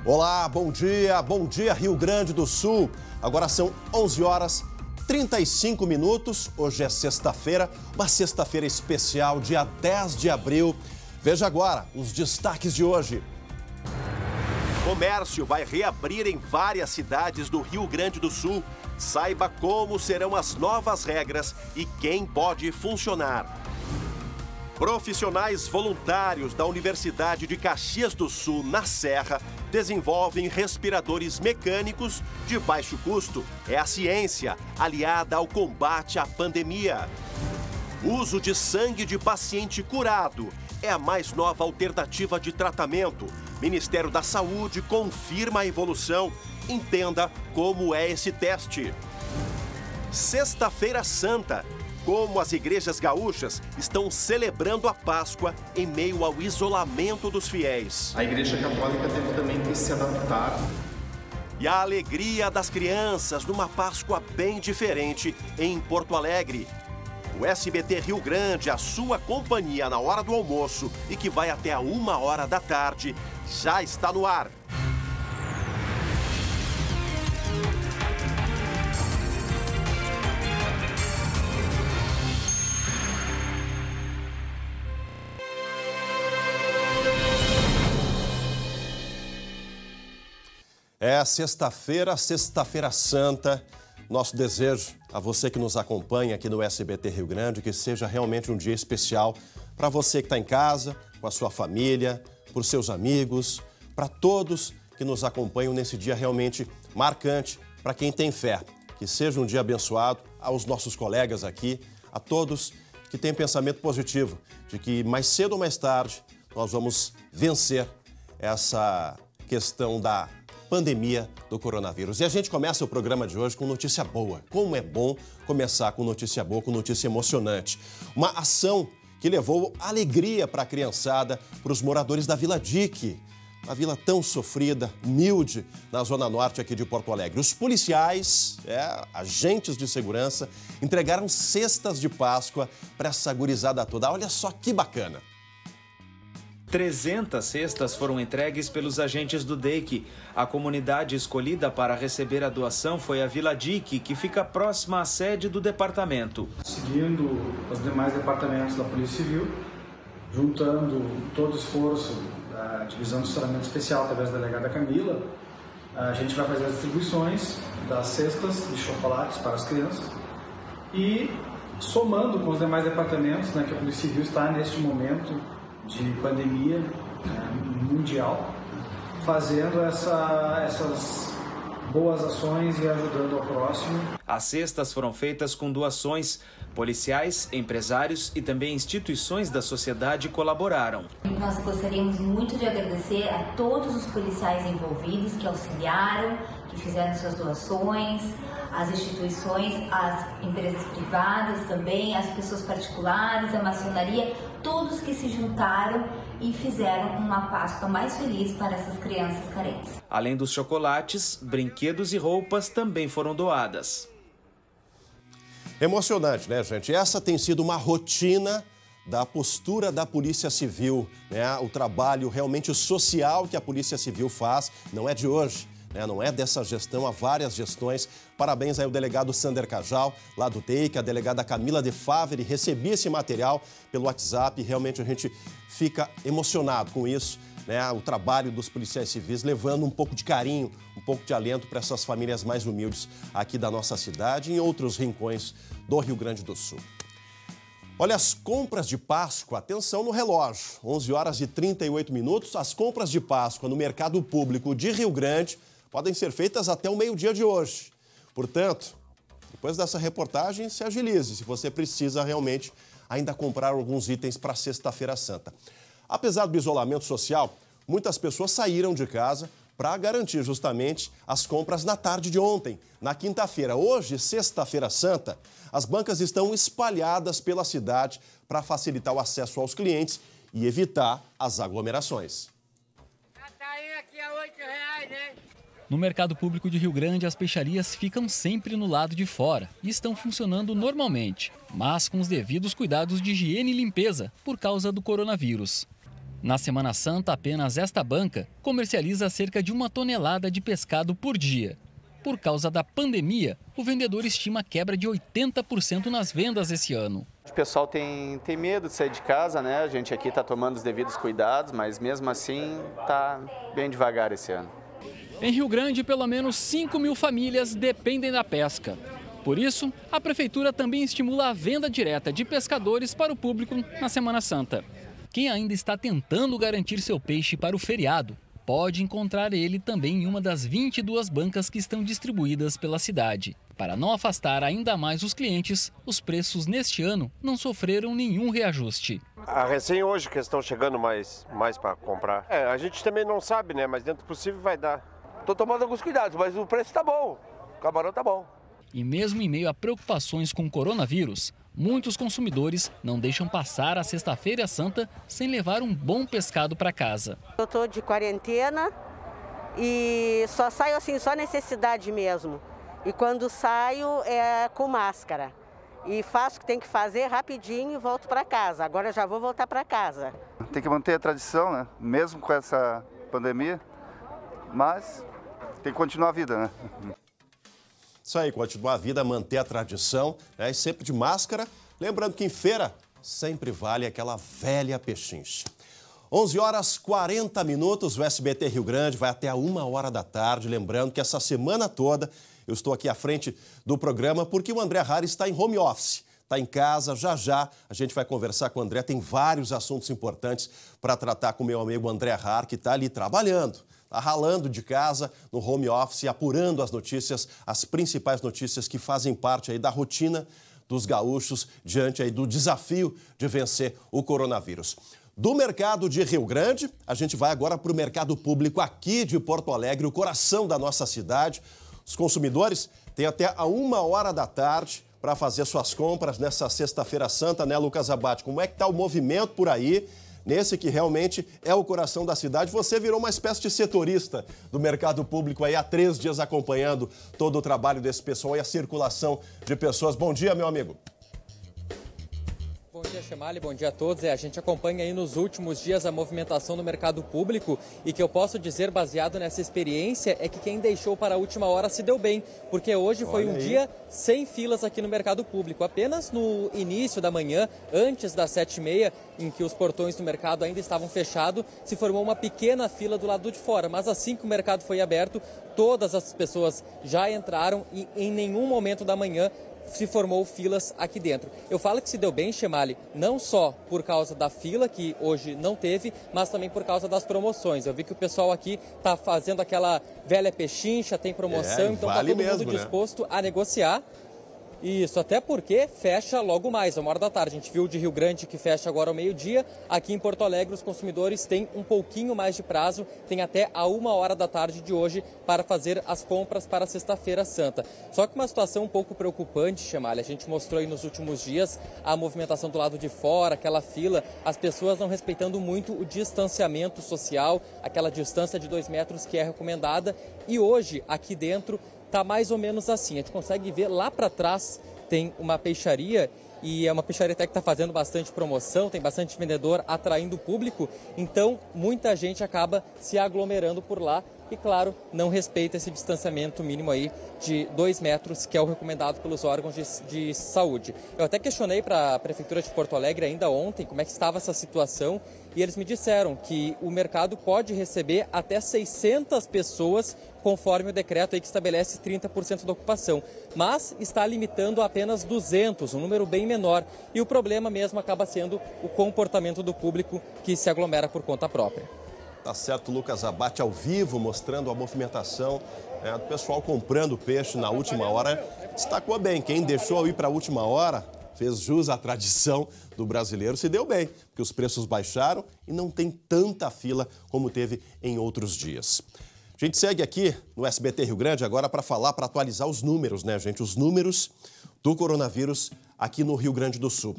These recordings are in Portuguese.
Olá, bom dia Rio Grande do Sul. Agora são 11 horas 35 minutos, hoje é sexta-feira, uma sexta-feira especial, dia 10 de abril. Veja agora os destaques de hoje. Comércio vai reabrir em várias cidades do Rio Grande do Sul. Saiba como serão as novas regras e quem pode funcionar. Profissionais voluntários da Universidade de Caxias do Sul, na Serra, desenvolvem respiradores mecânicos de baixo custo. É a ciência aliada ao combate à pandemia. Uso de sangue de paciente curado é a mais nova alternativa de tratamento. Ministério da Saúde confirma a evolução. Entenda como é esse teste. Sexta-feira Santa. Como as igrejas gaúchas estão celebrando a Páscoa em meio ao isolamento dos fiéis. A Igreja Católica teve também que se adaptar. E a alegria das crianças numa Páscoa bem diferente em Porto Alegre. O SBT Rio Grande, a sua companhia na hora do almoço e que vai até a 1h da tarde, já está no ar. É sexta-feira santa. Nosso desejo a você que nos acompanha aqui no SBT Rio Grande, que seja realmente um dia especial para você que está em casa, com a sua família, por seus amigos, para todos que nos acompanham nesse dia realmente marcante, para quem tem fé. Que seja um dia abençoado aos nossos colegas aqui, a todos que têm pensamento positivo, de que mais cedo ou mais tarde nós vamos vencer essa questão da pandemia do coronavírus. E a gente começa o programa de hoje com notícia boa. Como é bom começar com notícia boa, com notícia emocionante. Uma ação que levou alegria para a criançada, para os moradores da Vila Dique, uma vila tão sofrida, humilde, na zona norte aqui de Porto Alegre. Os policiais, agentes de segurança, entregaram cestas de Páscoa para essa gurizada toda. Olha só que bacana. 300 cestas foram entregues pelos agentes do DEIC. A comunidade escolhida para receber a doação foi a Vila Dique, que fica próxima à sede do departamento. Seguindo os demais departamentos da Polícia Civil, juntando todo o esforço da Divisão de Assessoramento Especial através da delegada Camila, a gente vai fazer as distribuições das cestas de chocolates para as crianças e somando com os demais departamentos, que a Polícia Civil está neste momento de pandemia mundial, fazendo essas boas ações e ajudando ao próximo. As cestas foram feitas com doações. Policiais, empresários e também instituições da sociedade colaboraram. Nós gostaríamos muito de agradecer a todos os policiais envolvidos que auxiliaram, que fizeram suas doações, as instituições, as empresas privadas também, as pessoas particulares, a maçonaria, todos que se juntaram e fizeram uma Páscoa mais feliz para essas crianças carentes. Além dos chocolates, brinquedos e roupas também foram doadas. Emocionante, né, gente? Essa tem sido uma rotina da postura da Polícia Civil, né? O trabalho realmente social que a Polícia Civil faz não é de hoje. Não é dessa gestão, há várias gestões. Parabéns aí ao delegado Sander Cajal, lá do DEIC, a delegada Camila de Favre. Recebi esse material pelo WhatsApp e realmente a gente fica emocionado com isso, né? O trabalho dos policiais civis levando um pouco de carinho, um pouco de alento para essas famílias mais humildes aqui da nossa cidade e em outros rincões do Rio Grande do Sul. Olha, as compras de Páscoa, atenção no relógio, 11 horas e 38 minutos, as compras de Páscoa no mercado público de Rio Grande podem ser feitas até o meio-dia de hoje. Portanto, depois dessa reportagem, se agilize se você precisa realmente ainda comprar alguns itens para Sexta-feira Santa. Apesar do isolamento social, muitas pessoas saíram de casa para garantir justamente as compras na tarde de ontem, na quinta-feira. Hoje, Sexta-feira Santa, as bancas estão espalhadas pela cidade para facilitar o acesso aos clientes e evitar as aglomerações. Aqui é R$8, hein? No mercado público de Rio Grande, as peixarias ficam sempre no lado de fora e estão funcionando normalmente, mas com os devidos cuidados de higiene e limpeza por causa do coronavírus. Na Semana Santa, apenas esta banca comercializa cerca de 1 tonelada de pescado por dia. Por causa da pandemia, o vendedor estima quebra de 80% nas vendas esse ano. O pessoal tem medo de sair de casa, né? A gente aqui está tomando os devidos cuidados, mas mesmo assim está bem devagar esse ano. Em Rio Grande, pelo menos 5.000 famílias dependem da pesca. Por isso, a Prefeitura também estimula a venda direta de pescadores para o público na Semana Santa. Quem ainda está tentando garantir seu peixe para o feriado, pode encontrar ele também em uma das 22 bancas que estão distribuídas pela cidade. Para não afastar ainda mais os clientes, os preços neste ano não sofreram nenhum reajuste. Recém hoje que estão chegando mais para comprar. A gente também não sabe, né? Mas dentro do possível vai dar. Estou tomando alguns cuidados, mas o preço está bom. O camarão está bom. E mesmo em meio a preocupações com o coronavírus, muitos consumidores não deixam passar a Sexta-feira Santa sem levar um bom pescado para casa. Eu estou de quarentena e só saio assim, só necessidade mesmo. E quando saio é com máscara. E faço o que tem que fazer rapidinho e volto para casa. Agora já vou voltar para casa. Tem que manter a tradição, né? Mesmo com essa pandemia, mas tem que continuar a vida, né? Isso aí, continuar a vida, manter a tradição, né? E sempre de máscara. Lembrando que em feira sempre vale aquela velha pechincha. 11h40, o SBT Rio Grande vai até a 1h da tarde. Lembrando que essa semana toda eu estou aqui à frente do programa porque o André Harry está em home office. Está em casa, já a gente vai conversar com o André. Tem vários assuntos importantes para tratar com o meu amigo André Harry, que está ali trabalhando. Está ralando de casa, no home office, apurando as notícias, as principais notícias que fazem parte aí da rotina dos gaúchos diante aí do desafio de vencer o coronavírus. Do mercado de Rio Grande, a gente vai agora para o mercado público aqui de Porto Alegre, o coração da nossa cidade. Os consumidores têm até a 1h da tarde para fazer suas compras nessa Sexta-feira Santa, né, Lucas Abate? Como é que está o movimento por aí? Nesse que realmente é o coração da cidade, você virou uma espécie de setorista do mercado público aí há 3 dias acompanhando todo o trabalho desse pessoal e a circulação de pessoas. Bom dia, meu amigo. Bom dia, Chemali, bom dia a todos. A gente acompanha aí nos últimos dias a movimentação no mercado público e que eu posso dizer, baseado nessa experiência, é que quem deixou para a última hora se deu bem, porque hoje foi um dia sem filas aqui no mercado público. Apenas no início da manhã, antes das 7h30, em que os portões do mercado ainda estavam fechados, se formou uma pequena fila do lado de fora, mas assim que o mercado foi aberto, todas as pessoas já entraram e em nenhum momento da manhã se formou filas aqui dentro. Eu falo que se deu bem, Chemali, não só por causa da fila, que hoje não teve, mas também por causa das promoções. Eu vi que o pessoal aqui está fazendo aquela velha pechincha, tem promoção, então está todo mundo disposto a negociar. Isso, até porque fecha logo mais, 1h da tarde. A gente viu o de Rio Grande que fecha agora ao meio-dia. Aqui em Porto Alegre os consumidores têm um pouquinho mais de prazo, tem até a 1h da tarde de hoje para fazer as compras para a Sexta-feira Santa. Só que uma situação um pouco preocupante, Chemali. A gente mostrou aí nos últimos dias a movimentação do lado de fora, aquela fila, as pessoas não respeitando muito o distanciamento social, aquela distância de 2 metros que é recomendada. E hoje, aqui dentro, está mais ou menos assim, a gente consegue ver lá para trás tem uma peixaria e é uma peixaria até que está fazendo bastante promoção, tem bastante vendedor atraindo o público, então muita gente acaba se aglomerando por lá e, claro, não respeita esse distanciamento mínimo aí de 2 metros, que é o recomendado pelos órgãos de saúde. Eu até questionei para a Prefeitura de Porto Alegre ainda ontem como é que estava essa situação e eles me disseram que o mercado pode receber até 600 pessoas conforme o decreto aí que estabelece 30% da ocupação, mas está limitando a apenas 200, um número bem menor. E o problema mesmo acaba sendo o comportamento do público que se aglomera por conta própria. Tá certo, Lucas Abate ao vivo, mostrando a movimentação do pessoal comprando peixe na última hora. Destacou bem, quem deixou ir para a última hora, fez jus à tradição do brasileiro, se deu bem, porque os preços baixaram e não tem tanta fila como teve em outros dias. A gente segue aqui no SBT Rio Grande agora para falar, para atualizar os números, né, gente? Os números do coronavírus aqui no Rio Grande do Sul.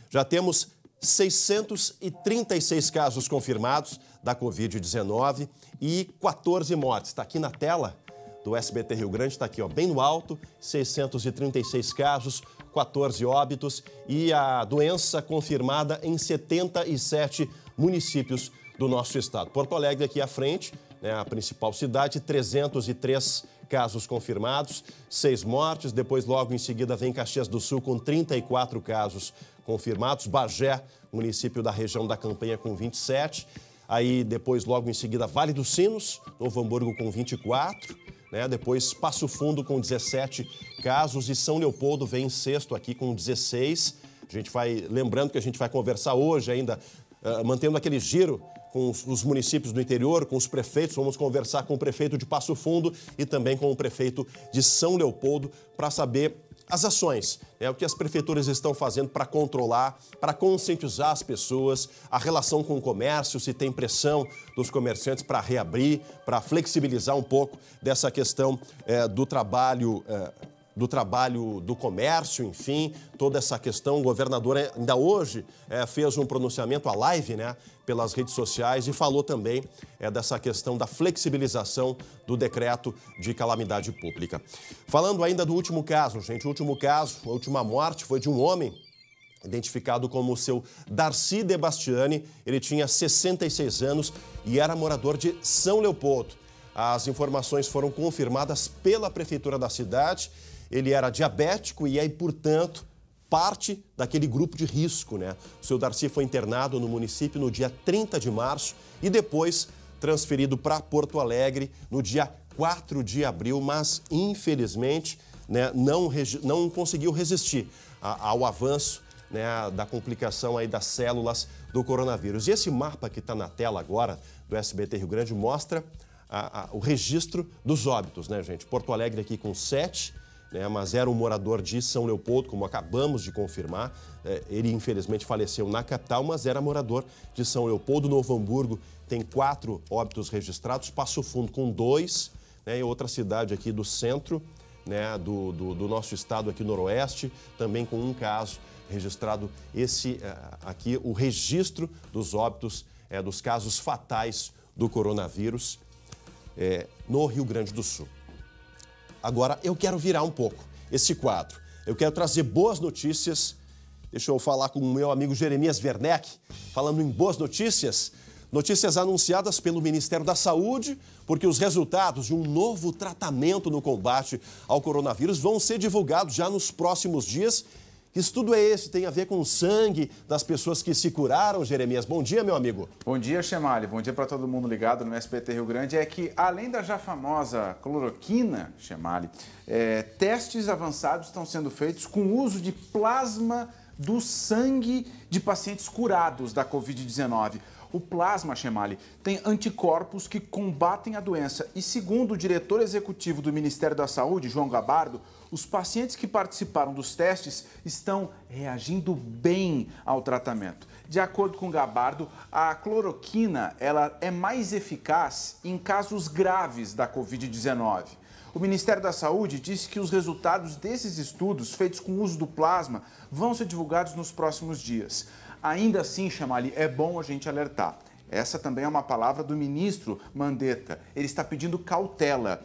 Já temos 636 casos confirmados da Covid-19 e 14 mortes. Está aqui na tela do SBT Rio Grande, está aqui, ó, bem no alto, 636 casos, 14 óbitos e a doença confirmada em 77 municípios do nosso estado. Porto Alegre aqui à frente, né, a principal cidade, 303 casos confirmados, 6 mortes. Depois, logo em seguida, vem Caxias do Sul com 34 casos confirmados. Bagé, município da região da Campanha, com 27. Aí, depois, logo em seguida, Vale dos Sinos, Novo Hamburgo com 24. Né? Depois, Passo Fundo com 17 casos e São Leopoldo vem em sexto aqui com 16. A gente vai, lembrando que a gente vai conversar hoje ainda, mantendo aquele giro com os municípios do interior, com os prefeitos. Vamos conversar com o prefeito de Passo Fundo e também com o prefeito de São Leopoldo para saber as ações, o que as prefeituras estão fazendo para controlar, para conscientizar as pessoas, a relação com o comércio, se tem pressão dos comerciantes para reabrir, para flexibilizar um pouco dessa questão do trabalho do comércio, enfim, toda essa questão. O governador ainda hoje fez um pronunciamento, a live, né, pelas redes sociais e falou também dessa questão da flexibilização do decreto de calamidade pública. Falando ainda do último caso, gente, a última morte foi de um homem identificado como o seu Darcy Debastiani. Ele tinha 66 anos e era morador de São Leopoldo. As informações foram confirmadas pela prefeitura da cidade. Ele era diabético e aí, portanto, parte daquele grupo de risco, né? O seu Darcy foi internado no município no dia 30 de março e depois transferido para Porto Alegre no dia 4 de abril, mas, infelizmente, né, não conseguiu resistir ao avanço, né, da complicação aí das células do coronavírus. E esse mapa que está na tela agora do SBT Rio Grande mostra o registro dos óbitos, né, gente? Porto Alegre aqui com 7, mas era um morador de São Leopoldo, como acabamos de confirmar. Ele, infelizmente, faleceu na capital, mas era morador de São Leopoldo. Novo Hamburgo tem 4 óbitos registrados, Passo Fundo com 2, e outra cidade aqui do centro, né, do nosso estado aqui noroeste, também com um caso registrado. Esse aqui, o registro dos óbitos, dos casos fatais do coronavírus no Rio Grande do Sul. Agora, eu quero virar um pouco esse quadro. Eu quero trazer boas notícias. Deixa eu falar com o meu amigo Jeremias Werneck, falando em boas notícias. Notícias anunciadas pelo Ministério da Saúde, porque os resultados de um novo tratamento no combate ao coronavírus vão ser divulgados já nos próximos dias. Que estudo é esse? Tem a ver com o sangue das pessoas que se curaram, Jeremias? Bom dia, meu amigo. Bom dia, Chemali. Bom dia para todo mundo ligado no SBT Rio Grande. É que, além da já famosa cloroquina, Chemali, testes avançados estão sendo feitos com o uso de plasma do sangue de pacientes curados da Covid-19. O plasma, Chemali, tem anticorpos que combatem a doença. E segundo o diretor executivo do Ministério da Saúde, João Gabardo, os pacientes que participaram dos testes estão reagindo bem ao tratamento. De acordo com Gabardo, a cloroquina ela é mais eficaz em casos graves da Covid-19. O Ministério da Saúde disse que os resultados desses estudos feitos com o uso do plasma vão ser divulgados nos próximos dias. Ainda assim, Chamali, é bom a gente alertar. Essa também é uma palavra do ministro Mandetta. Ele está pedindo cautela.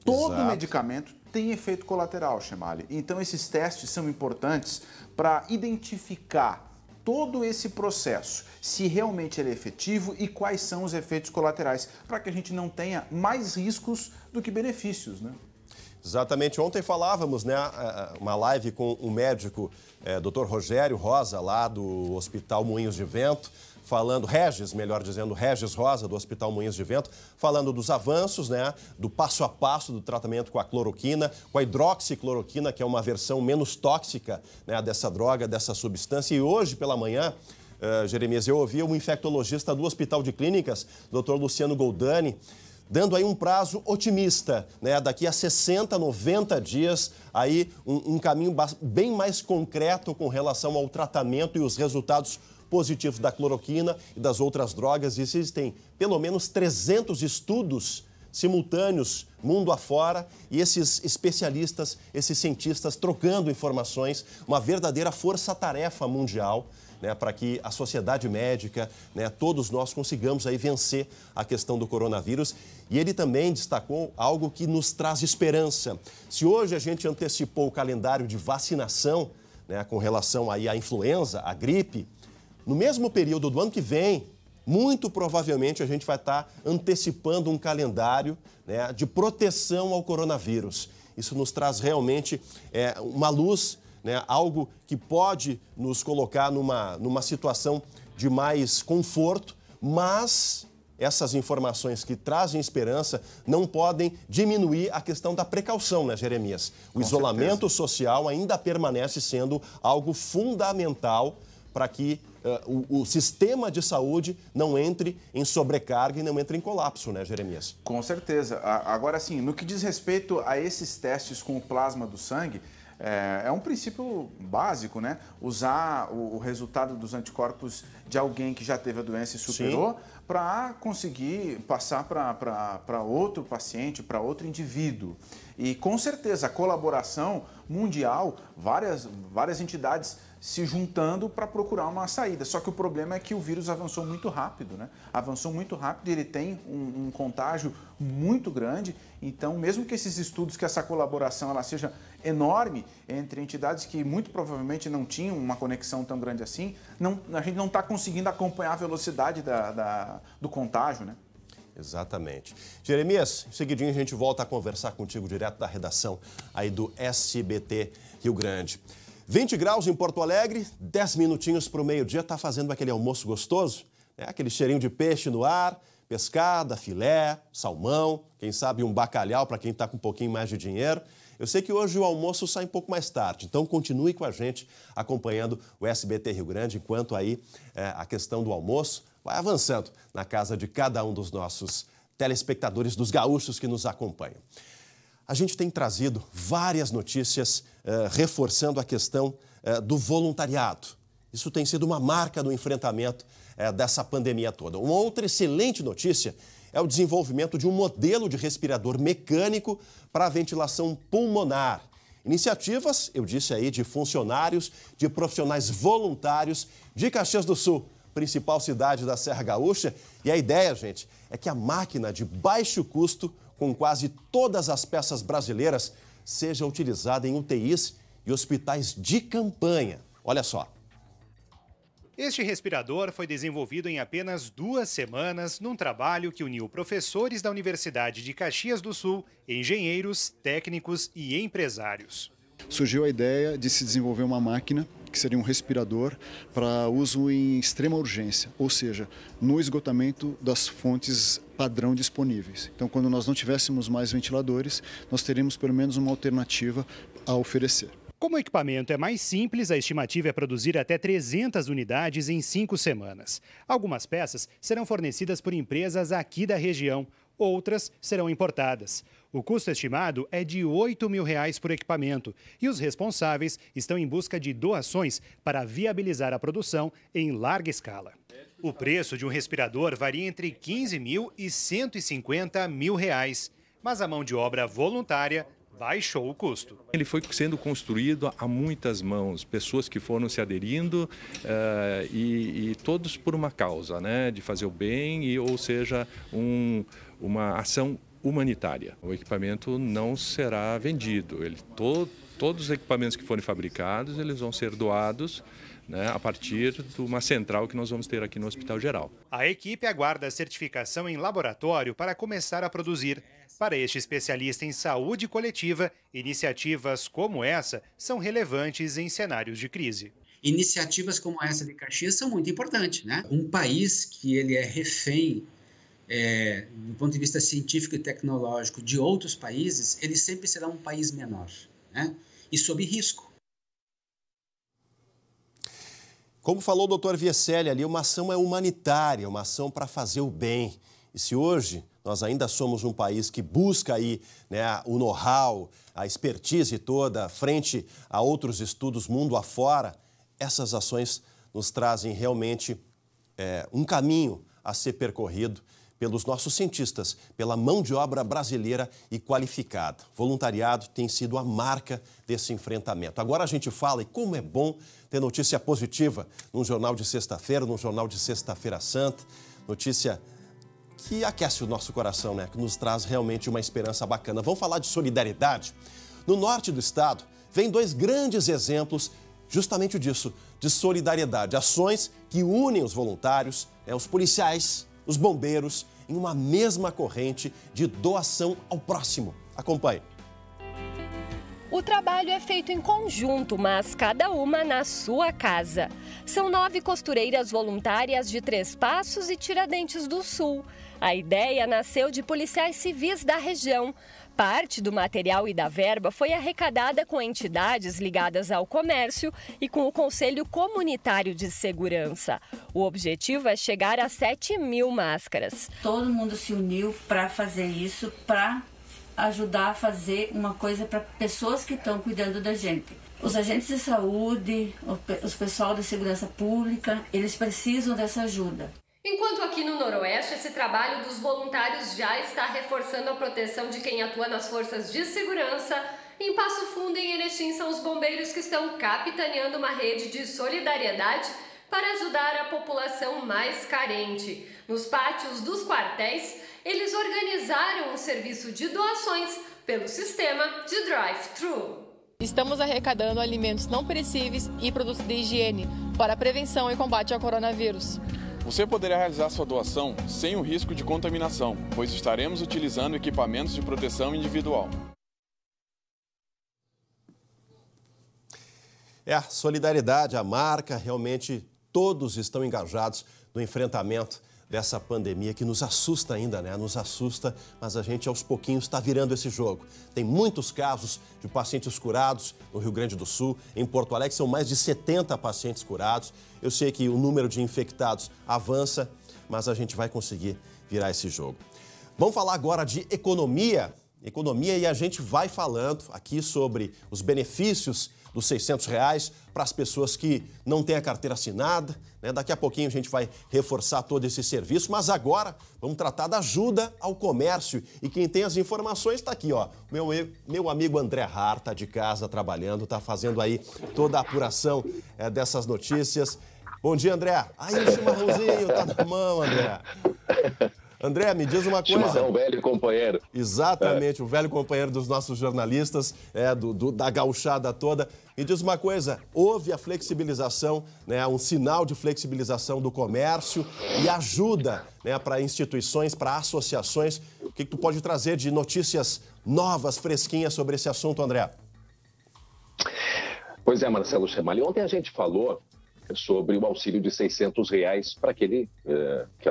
Todo medicamento tem efeito colateral, Chamali. Então, esses testes são importantes para identificar todo esse processo, se realmente ele é efetivo e quais são os efeitos colaterais, para que a gente não tenha mais riscos do que benefícios, né? Exatamente. Ontem falávamos, né, uma live com o médico Dr. Rogério Rosa, lá do Hospital Moinhos de Vento, Regis Rosa, do Hospital Moinhos de Vento, falando dos avanços, né, do passo a passo do tratamento com a cloroquina, com a hidroxicloroquina, que é uma versão menos tóxica, né, dessa droga, dessa substância. E hoje, pela manhã, Jeremias, eu ouvi um infectologista do Hospital de Clínicas, Dr. Luciano Goldani, dando aí um prazo otimista, né? Daqui a 60, 90 dias, aí um caminho bem mais concreto com relação ao tratamento e os resultados positivos da cloroquina e das outras drogas. Existem pelo menos 300 estudos simultâneos mundo afora e esses especialistas, esses cientistas trocando informações, uma verdadeira força-tarefa mundial, né, para que a sociedade médica, né, todos nós consigamos aí vencer a questão do coronavírus. E ele também destacou algo que nos traz esperança. Se hoje a gente antecipou o calendário de vacinação, né, com relação aí à influenza, à gripe, no mesmo período do ano que vem, muito provavelmente a gente vai estar antecipando um calendário, né, de proteção ao coronavírus. Isso nos traz realmente uma luz, né, algo que pode nos colocar numa situação de mais conforto, mas essas informações que trazem esperança não podem diminuir a questão da precaução, né, Jeremias? O isolamento social ainda permanece sendo algo fundamental para que o sistema de saúde não entre em sobrecarga e não entre em colapso, né, Jeremias? Com certeza. Agora, sim, no que diz respeito a esses testes com o plasma do sangue, é um princípio básico, né? Usar o resultado dos anticorpos de alguém que já teve a doença e superou para conseguir passar para outro paciente, para outro indivíduo. E, com certeza, a colaboração mundial, várias entidades se juntando para procurar uma saída. Só que o problema é que o vírus avançou muito rápido, né? Avançou muito rápido e ele tem um contágio muito grande. Então, mesmo que esses estudos, que essa colaboração ela seja enorme entre entidades que muito provavelmente não tinham uma conexão tão grande assim, a gente não está conseguindo acompanhar a velocidade do contágio, né? Exatamente. Jeremias, em seguidinho a gente volta a conversar contigo direto da redação aí do SBT Rio Grande. 20 graus em Porto Alegre, 10 minutinhos para o meio-dia, está fazendo aquele almoço gostoso, né? Aquele cheirinho de peixe no ar, pescada, filé, salmão, quem sabe um bacalhau para quem está com um pouquinho mais de dinheiro. Eu sei que hoje o almoço sai um pouco mais tarde, então continue com a gente acompanhando o SBT Rio Grande, enquanto aí a questão do almoço vai avançando na casa de cada um dos nossos telespectadores, dos gaúchos que nos acompanham. A gente tem trazido várias notícias reforçando a questão do voluntariado. Isso tem sido uma marca do enfrentamento dessa pandemia toda. Uma outra excelente notícia é o desenvolvimento de um modelo de respirador mecânico para a ventilação pulmonar. Iniciativas, eu disse aí, de funcionários, de profissionais voluntários de Caxias do Sul, principal cidade da Serra Gaúcha. E a ideia, gente, é que a máquina de baixo custo, com quase todas as peças brasileiras, seja utilizada em UTIs e hospitais de campanha. Olha só. Este respirador foi desenvolvido em apenas 2 semanas num trabalho que uniu professores da Universidade de Caxias do Sul, engenheiros, técnicos e empresários. Surgiu a ideia de se desenvolver uma máquina que seria um respirador para uso em extrema urgência, ou seja, no esgotamento das fontes padrão disponíveis. Então, quando nós não tivéssemos mais ventiladores, nós teríamos pelo menos uma alternativa a oferecer. Como o equipamento é mais simples, a estimativa é produzir até 300 unidades em 5 semanas. Algumas peças serão fornecidas por empresas aqui da região, outras serão importadas. O custo estimado é de R$ 8.000 por equipamento e os responsáveis estão em busca de doações para viabilizar a produção em larga escala. O preço de um respirador varia entre R$ 15.000 e R$ 150.000, mas a mão de obra voluntária baixou o custo. Ele foi sendo construído a muitas mãos, pessoas que foram se aderindo e todos por uma causa, né, de fazer o bem, ou seja, uma ação humanitária. O equipamento não será vendido. Todos os equipamentos que forem fabricados, eles vão ser doados, né, a partir de uma central que nós vamos ter aqui no Hospital Geral. A equipe aguarda a certificação em laboratório para começar a produzir. Para este especialista em saúde coletiva, iniciativas como essa são relevantes em cenários de crise. Iniciativas como essa de Caxias são muito importantes, né? Um país que ele é refém, do ponto de vista científico e tecnológico, de outros países, ele sempre será um país menor, né? E sob risco. Como falou o doutor Vieselli ali, uma ação é humanitária, uma ação para fazer o bem. E se hoje nós ainda somos um país que busca aí, né, o know-how, a expertise toda frente a outros estudos mundo afora, essas ações nos trazem realmente um caminho a ser percorrido pelos nossos cientistas, pela mão de obra brasileira e qualificada. Voluntariado tem sido a marca desse enfrentamento. Agora a gente fala, e como é bom ter notícia positiva num jornal de sexta-feira, num jornal de Sexta-feira Santa, notícia que aquece o nosso coração, né? Que nos traz realmente uma esperança bacana. Vamos falar de solidariedade? No norte do estado, vem 2 grandes exemplos justamente disso, de solidariedade. Ações que unem os voluntários, os policiais, os bombeiros, em uma mesma corrente de doação ao próximo. Acompanhe. O trabalho é feito em conjunto, mas cada uma na sua casa. São 9 costureiras voluntárias de Três Passos e Tiradentes do Sul. A ideia nasceu de policiais civis da região. Parte do material e da verba foi arrecadada com entidades ligadas ao comércio e com o Conselho Comunitário de Segurança. O objetivo é chegar a 7.000 máscaras. Todo mundo se uniu para fazer isso, para ajudar a fazer uma coisa para pessoas que estão cuidando da gente. Os agentes de saúde, os pessoal da segurança pública, eles precisam dessa ajuda. Enquanto aqui no Noroeste, esse trabalho dos voluntários já está reforçando a proteção de quem atua nas forças de segurança, em Passo Fundo e em Erechim são os bombeiros que estão capitaneando uma rede de solidariedade para ajudar a população mais carente. Nos pátios dos quartéis, eles organizaram um serviço de doações pelo sistema de drive-thru. Estamos arrecadando alimentos não perecíveis e produtos de higiene para a prevenção e combate ao coronavírus. Você poderá realizar sua doação sem o risco de contaminação, pois estaremos utilizando equipamentos de proteção individual. A solidariedade, a marca, realmente todos estão engajados no enfrentamento dessa pandemia que nos assusta ainda, né? Nos assusta, mas a gente aos pouquinhos está virando esse jogo. Tem muitos casos de pacientes curados no Rio Grande do Sul. Em Porto Alegre são mais de 70 pacientes curados. Eu sei que o número de infectados avança, mas a gente vai conseguir virar esse jogo. Vamos falar agora de economia. E a gente vai falando aqui sobre os benefícios dos R$600 para as pessoas que não têm a carteira assinada, né? Daqui a pouquinho a gente vai reforçar todo esse serviço, mas agora vamos tratar da ajuda ao comércio. E quem tem as informações está aqui, ó. Meu amigo André Har está de casa trabalhando, está fazendo aí toda a apuração dessas notícias. Bom dia, André. Aí o chimarrãozinho tá na mão, André. André, me diz uma coisa. Chimarrão, velho companheiro. Exatamente, o velho companheiro dos nossos jornalistas, da gauchada toda. Me diz uma coisa, houve a flexibilização, né, um sinal de flexibilização do comércio e ajuda, né, para instituições, para associações. O que tu pode trazer de notícias novas, fresquinhas sobre esse assunto, André? Pois é, Marcelo Chemali. Ontem a gente falou sobre o auxílio de R$600 para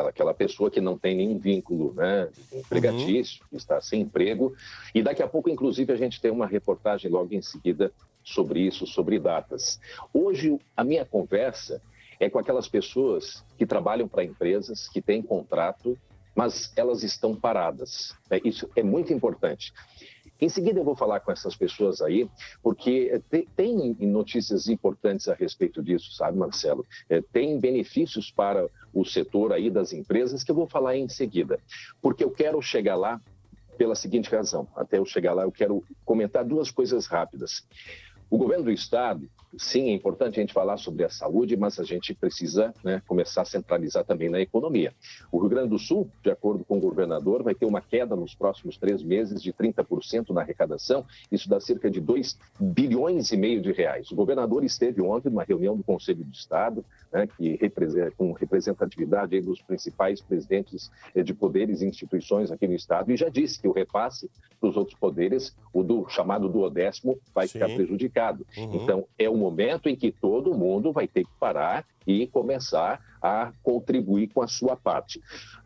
aquela pessoa que não tem nenhum vínculo, né, empregatício, que está sem emprego. E daqui a pouco, inclusive, a gente tem uma reportagem logo em seguida sobre isso, sobre datas. Hoje, a minha conversa é com aquelas pessoas que trabalham para empresas, que têm contrato, mas elas estão paradas. Isso é muito importante. Em seguida eu vou falar com essas pessoas aí, porque tem notícias importantes a respeito disso, sabe, Marcelo? Tem benefícios para o setor aí das empresas que eu vou falar em seguida, porque eu quero chegar lá pela seguinte razão. Até eu chegar lá eu quero comentar duas coisas rápidas. O governo do estado, sim, é importante a gente falar sobre a saúde, mas a gente precisa, né, começar a centralizar também na economia. O Rio Grande do Sul, de acordo com o governador, vai ter uma queda nos próximos 3 meses de 30% na arrecadação. Isso dá cerca de R$2,5 bilhões de reais. O governador esteve ontem numa reunião do Conselho do Estado, né, com representatividade aí dos principais presidentes de poderes e instituições aqui no estado, e já disse que o repasse dos outros poderes, o chamado duodécimo, vai ficar prejudicado. Então, é um momento em que todo mundo vai ter que parar e começar a contribuir com a sua parte.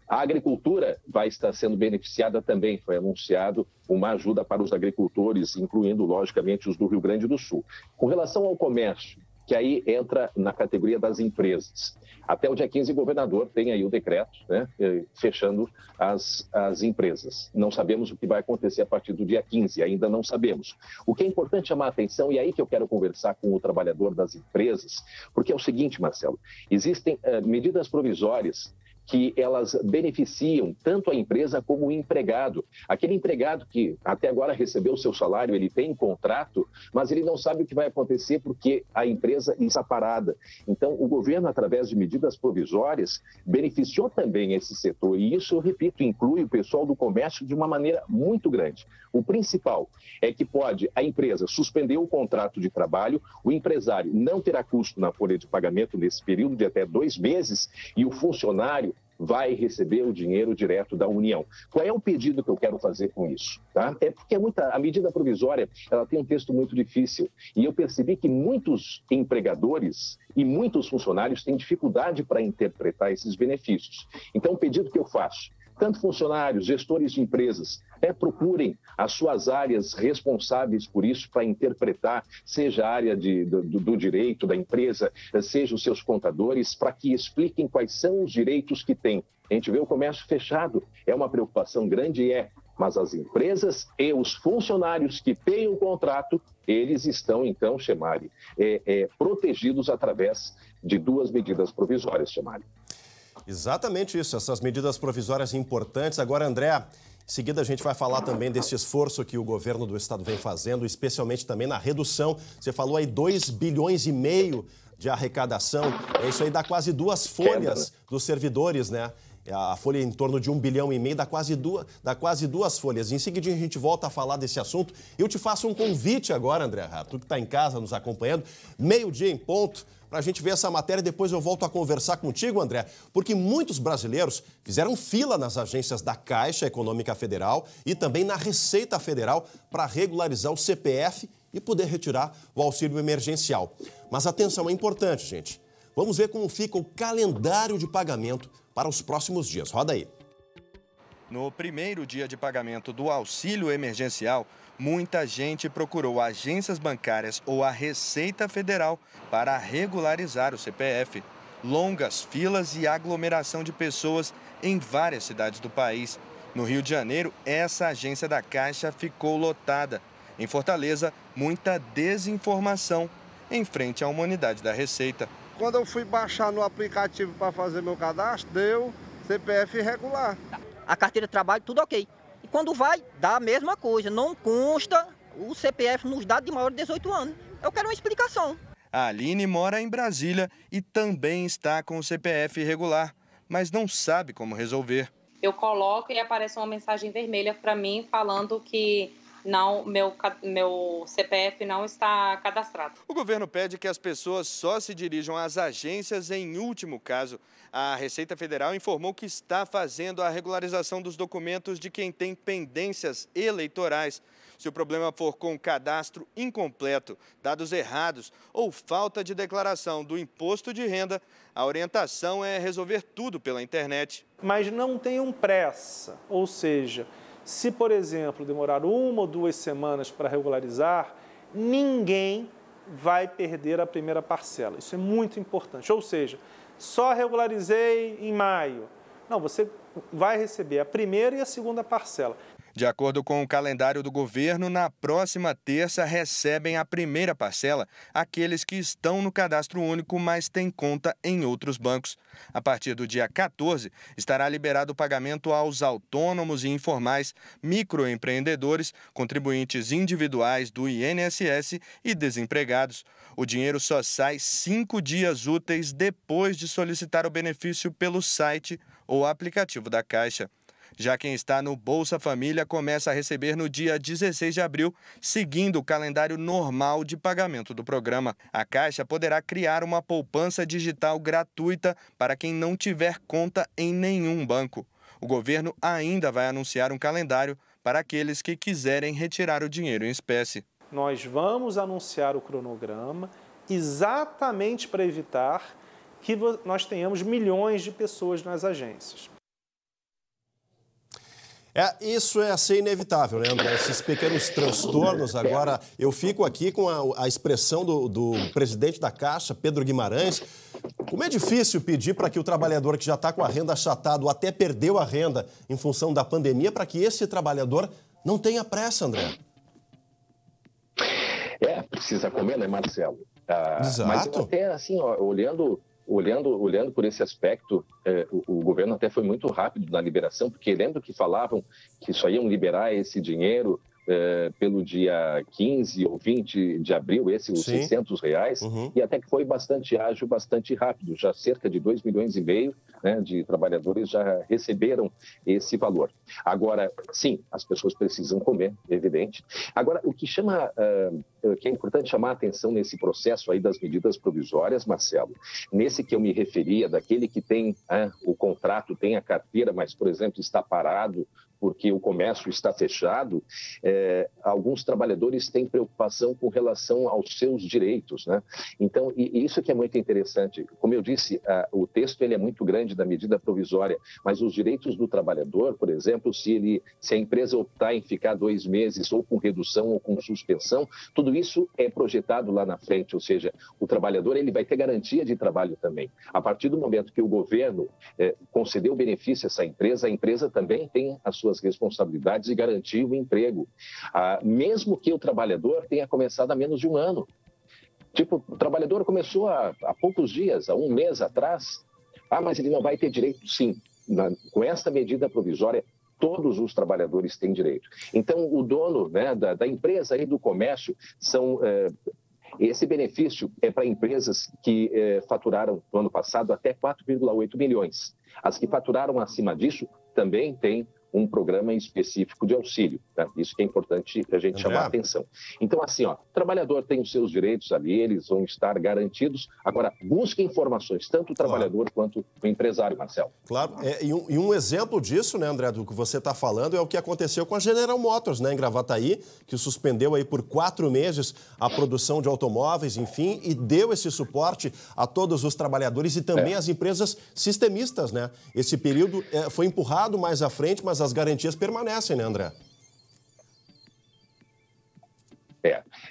A agricultura vai estar sendo beneficiada também. Foi anunciado uma ajuda para os agricultores, incluindo, logicamente, os do Rio Grande do Sul. Com relação ao comércio, que aí entra na categoria das empresas. Até o dia 15, o governador tem aí o decreto, né, fechando as empresas. Não sabemos o que vai acontecer a partir do dia 15, ainda não sabemos. O que é importante chamar a atenção, e é aí que eu quero conversar com o trabalhador das empresas, porque é o seguinte, Marcelo, existem medidas provisórias que elas beneficiam tanto a empresa como o empregado. Aquele empregado que até agora recebeu o seu salário, ele tem contrato, mas ele não sabe o que vai acontecer porque a empresa está parada. Então, o governo, através de medidas provisórias, beneficiou também esse setor. E isso, eu repito, inclui o pessoal do comércio de uma maneira muito grande. O principal é que pode a empresa suspender o contrato de trabalho, o empresário não terá custo na folha de pagamento nesse período de até 2 meses e o funcionário vai receber o dinheiro direto da União. Qual é o pedido que eu quero fazer com isso? Tá? É porque a medida provisória ela tem um texto muito difícil e eu percebi que muitos empregadores e muitos funcionários têm dificuldade para interpretar esses benefícios. Então, o pedido que eu faço, tanto funcionários, gestores de empresas, procurem as suas áreas responsáveis por isso para interpretar, seja a área do direito da empresa, seja os seus contadores, para que expliquem quais são os direitos que têm. A gente vê o comércio fechado, é uma preocupação grande, mas as empresas e os funcionários que têm o contrato, eles estão, então, Chemali, protegidos através de 2 medidas provisórias, Chemali. Exatamente isso, essas medidas provisórias importantes. Agora, André, em seguida a gente vai falar também desse esforço que o governo do estado vem fazendo, especialmente também na redução. Você falou aí 2,5 bilhões de arrecadação. Isso aí dá quase 2 folhas dos servidores, né? A folha em torno de 1,5 bilhão dá quase 2 folhas. Em seguida a gente volta a falar desse assunto. Eu te faço um convite agora, André Rato, tu que está em casa nos acompanhando, 12h em ponto, para a gente ver essa matéria. Depois eu volto a conversar contigo, André, porque muitos brasileiros fizeram fila nas agências da Caixa Econômica Federal e também na Receita Federal para regularizar o CPF e poder retirar o auxílio emergencial. Mas atenção, é importante, gente. Vamos ver como fica o calendário de pagamento para os próximos dias. Roda aí. No primeiro dia de pagamento do auxílio emergencial, muita gente procurou agências bancárias ou a Receita Federal para regularizar o CPF. Longas filas e aglomeração de pessoas em várias cidades do país. No Rio de Janeiro, essa agência da Caixa ficou lotada. Em Fortaleza, muita desinformação em frente à uma unidade da Receita. Quando eu fui baixar no aplicativo para fazer meu cadastro, deu CPF irregular. A carteira de trabalho, tudo ok. E quando vai, dá a mesma coisa. Não consta o CPF nos dados de maior de 18 anos. Eu quero uma explicação. A Aline mora em Brasília e também está com o CPF irregular, mas não sabe como resolver. Eu coloco e aparece uma mensagem vermelha para mim falando que não, meu CPF não está cadastrado. O governo pede que as pessoas só se dirijam às agências em último caso. A Receita Federal informou que está fazendo a regularização dos documentos de quem tem pendências eleitorais. Se o problema for com cadastro incompleto, dados errados ou falta de declaração do imposto de renda, a orientação é resolver tudo pela internet. Mas não tenham pressa, ou seja, se, por exemplo, demorar 1 ou 2 semanas para regularizar, ninguém vai perder a primeira parcela. Isso é muito importante. Ou seja, só regularizei em maio. Não, você vai receber a primeira e a segunda parcela. De acordo com o calendário do governo, na próxima terça recebem a primeira parcela aqueles que estão no cadastro único, mas têm conta em outros bancos. A partir do dia 14, estará liberado o pagamento aos autônomos e informais, microempreendedores, contribuintes individuais do INSS e desempregados. O dinheiro só sai 5 dias úteis depois de solicitar o benefício pelo site ou aplicativo da Caixa. Já quem está no Bolsa Família começa a receber no dia 16 de abril, seguindo o calendário normal de pagamento do programa. A Caixa poderá criar uma poupança digital gratuita para quem não tiver conta em nenhum banco. O governo ainda vai anunciar um calendário para aqueles que quiserem retirar o dinheiro em espécie. Nós vamos anunciar o cronograma exatamente para evitar que nós tenhamos milhões de pessoas nas agências. Isso é ser inevitável, né, André? Esses pequenos transtornos. Agora, eu fico aqui com a expressão do presidente da Caixa, Pedro Guimarães. Como é difícil pedir para que o trabalhador que já está com a renda achatada ou até perdeu a renda em função da pandemia, para que esse trabalhador não tenha pressa, André. Precisa comer, né, Marcelo? Exato. Mas eu até, assim, olhando olhando por esse aspecto, o governo até foi muito rápido na liberação, porque lembro que falavam que só iam liberar esse dinheiro pelo dia 15 ou 20 de abril, os R$600, e até que foi bastante ágil, bastante rápido. Já cerca de 2,5 milhões, né, de trabalhadores já receberam esse valor. Agora, sim, as pessoas precisam comer, evidente. Agora, o que que é importante chamar a atenção nesse processo aí das medidas provisórias, Marcelo, nesse que eu me referia, daquele que tem o contrato, tem a carteira, mas, por exemplo, está parado porque o comércio está fechado, alguns trabalhadores têm preocupação com relação aos seus direitos, né? Então, e isso que é muito interessante. Como eu disse, o texto ele é muito grande da medida provisória, mas os direitos do trabalhador, por exemplo, se a empresa optar em ficar 2 meses ou com redução ou com suspensão, tudo isso é projetado lá na frente, ou seja, o trabalhador ele vai ter garantia de trabalho também. A partir do momento que o governo concedeu benefício a essa empresa, a empresa também tem as suas responsabilidades e garantir o emprego, mesmo que o trabalhador tenha começado há menos de 1 ano. Tipo, o trabalhador começou há poucos dias, há 1 mês atrás, mas ele não vai ter direito? Sim. Com esta medida provisória, todos os trabalhadores têm direito. Então, o dono, né, da empresa e do comércio esse benefício é para empresas que faturaram no ano passado até 4,8 milhões. As que faturaram acima disso também têm um programa específico de auxílio. Né? Isso que é importante a gente chamar a atenção. Então, assim, o trabalhador tem os seus direitos ali, eles vão estar garantidos. Agora, busque informações, tanto o trabalhador quanto o empresário, Marcelo. Claro, e um exemplo disso, né, André, do que você está falando, é o que aconteceu com a General Motors, né, em Gravataí, que suspendeu aí por 4 meses a produção de automóveis, enfim, e deu esse suporte a todos os trabalhadores e também às empresas sistemistas, né? Esse período foi empurrado mais à frente, mas as garantias permanecem, né, André?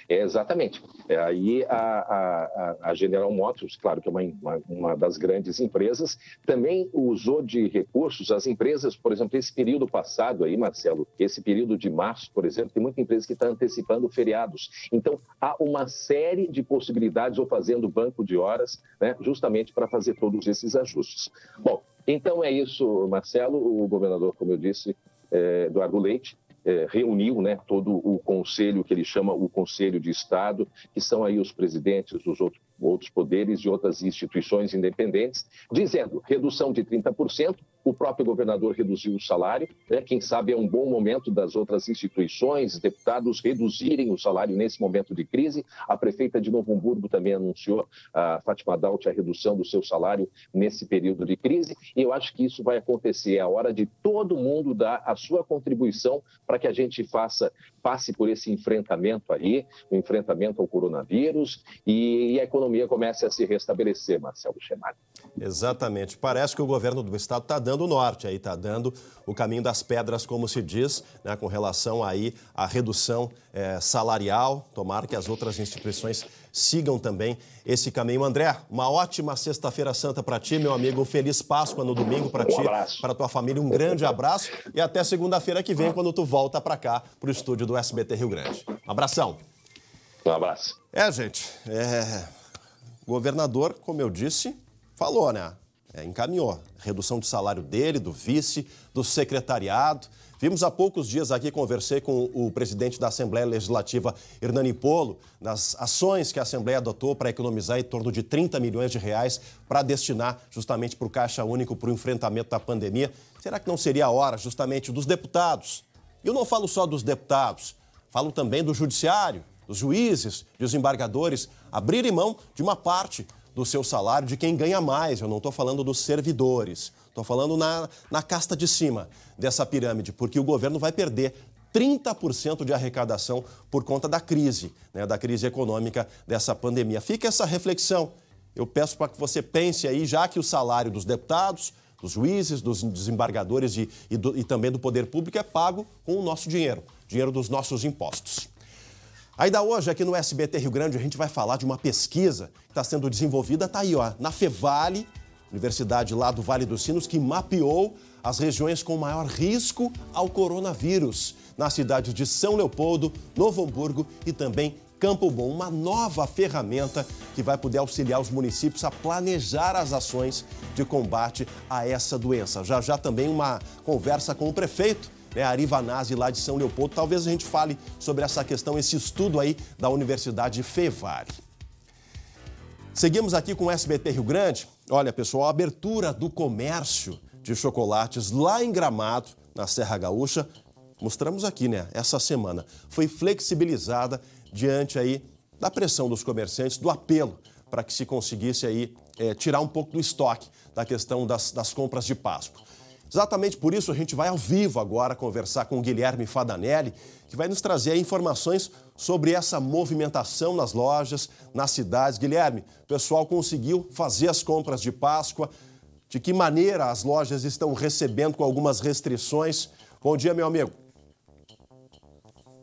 Exatamente. Aí a General Motors, claro que é uma das grandes empresas, também usou de recursos. As empresas, por exemplo, esse período passado aí, Marcelo, esse período de março, por exemplo, tem muita empresa que está antecipando feriados. Então, há uma série de possibilidades ou fazendo banco de horas, né, justamente para fazer todos esses ajustes. Bom, então é isso, Marcelo. O governador, como eu disse, Eduardo Leite, reuniu, né, todo o conselho, que ele chama o Conselho de Estado, que são aí os presidentes dos outros poderes e outras instituições independentes, dizendo redução de 30%, o próprio governador reduziu o salário, né? Quem sabe é um bom momento das outras instituições, deputados reduzirem o salário nesse momento de crise. A prefeita de Novo Hamburgo também anunciou, a Fátima Daut, a redução do seu salário nesse período de crise, e eu acho que isso vai acontecer. É a hora de todo mundo dar a sua contribuição para que a gente passe por esse enfrentamento aí, o enfrentamento ao coronavírus, e a economia comece a se restabelecer, Marcelo Chemali. Exatamente. Parece que o governo do estado está dando o norte, aí está dando o caminho das pedras, como se diz, né, com relação aí à redução salarial. Tomara que as outras instituições sigam também esse caminho. André, uma ótima Sexta-feira Santa para ti, meu amigo. Feliz Páscoa no domingo para ti, para tua família. Um grande abraço e até segunda-feira que vem, quando tu volta para cá, para o estúdio do SBT Rio Grande. Um abração. Um abraço. Gente, o governador, como eu disse, falou, né? Encaminhou. Redução de salário dele, do vice, do secretariado. Vimos há poucos dias aqui, conversei com o presidente da Assembleia Legislativa, Hernani Polo, nas ações que a Assembleia adotou para economizar em torno de 30 milhões de reais para destinar justamente para o Caixa Único, para o enfrentamento da pandemia. Será que não seria a hora justamente dos deputados? E eu não falo só dos deputados, falo também do judiciário, dos juízes, desembargadores, abrirem mão de uma parte do seu salário de quem ganha mais. Eu não estou falando dos servidores, estou falando na casta de cima dessa pirâmide, porque o governo vai perder 30% de arrecadação por conta da crise, né, da crise econômica dessa pandemia. Fica essa reflexão. Eu peço para que você pense aí, já que o salário dos deputados, dos juízes, dos desembargadores e também do poder público é pago com o nosso dinheiro dos nossos impostos. Ainda hoje, aqui no SBT Rio Grande, a gente vai falar de uma pesquisa que está sendo desenvolvida, está aí, na Fevale, universidade lá do Vale dos Sinos, que mapeou as regiões com maior risco ao coronavírus, nas cidades de São Leopoldo, Novo Hamburgo e também Campo Bom, uma nova ferramenta que vai poder auxiliar os municípios a planejar as ações de combate a essa doença. Já também uma conversa com o prefeito, Ari Vanazzi, lá de São Leopoldo. Talvez a gente fale sobre essa questão, esse estudo aí da Universidade Fevale. Seguimos aqui com o SBT Rio Grande. Olha, pessoal, a abertura do comércio de chocolates lá em Gramado, na Serra Gaúcha, mostramos aqui, essa semana, foi flexibilizada diante aí da pressão dos comerciantes, do apelo para que se conseguisse aí tirar um pouco do estoque da questão das compras de Páscoa. Exatamente por isso a gente vai ao vivo agora conversar com o Guilherme Fadanelli, que vai nos trazer informações sobre essa movimentação nas lojas, nas cidades. Guilherme, o pessoal conseguiu fazer as compras de Páscoa? De que maneira as lojas estão recebendo com algumas restrições? Bom dia, meu amigo.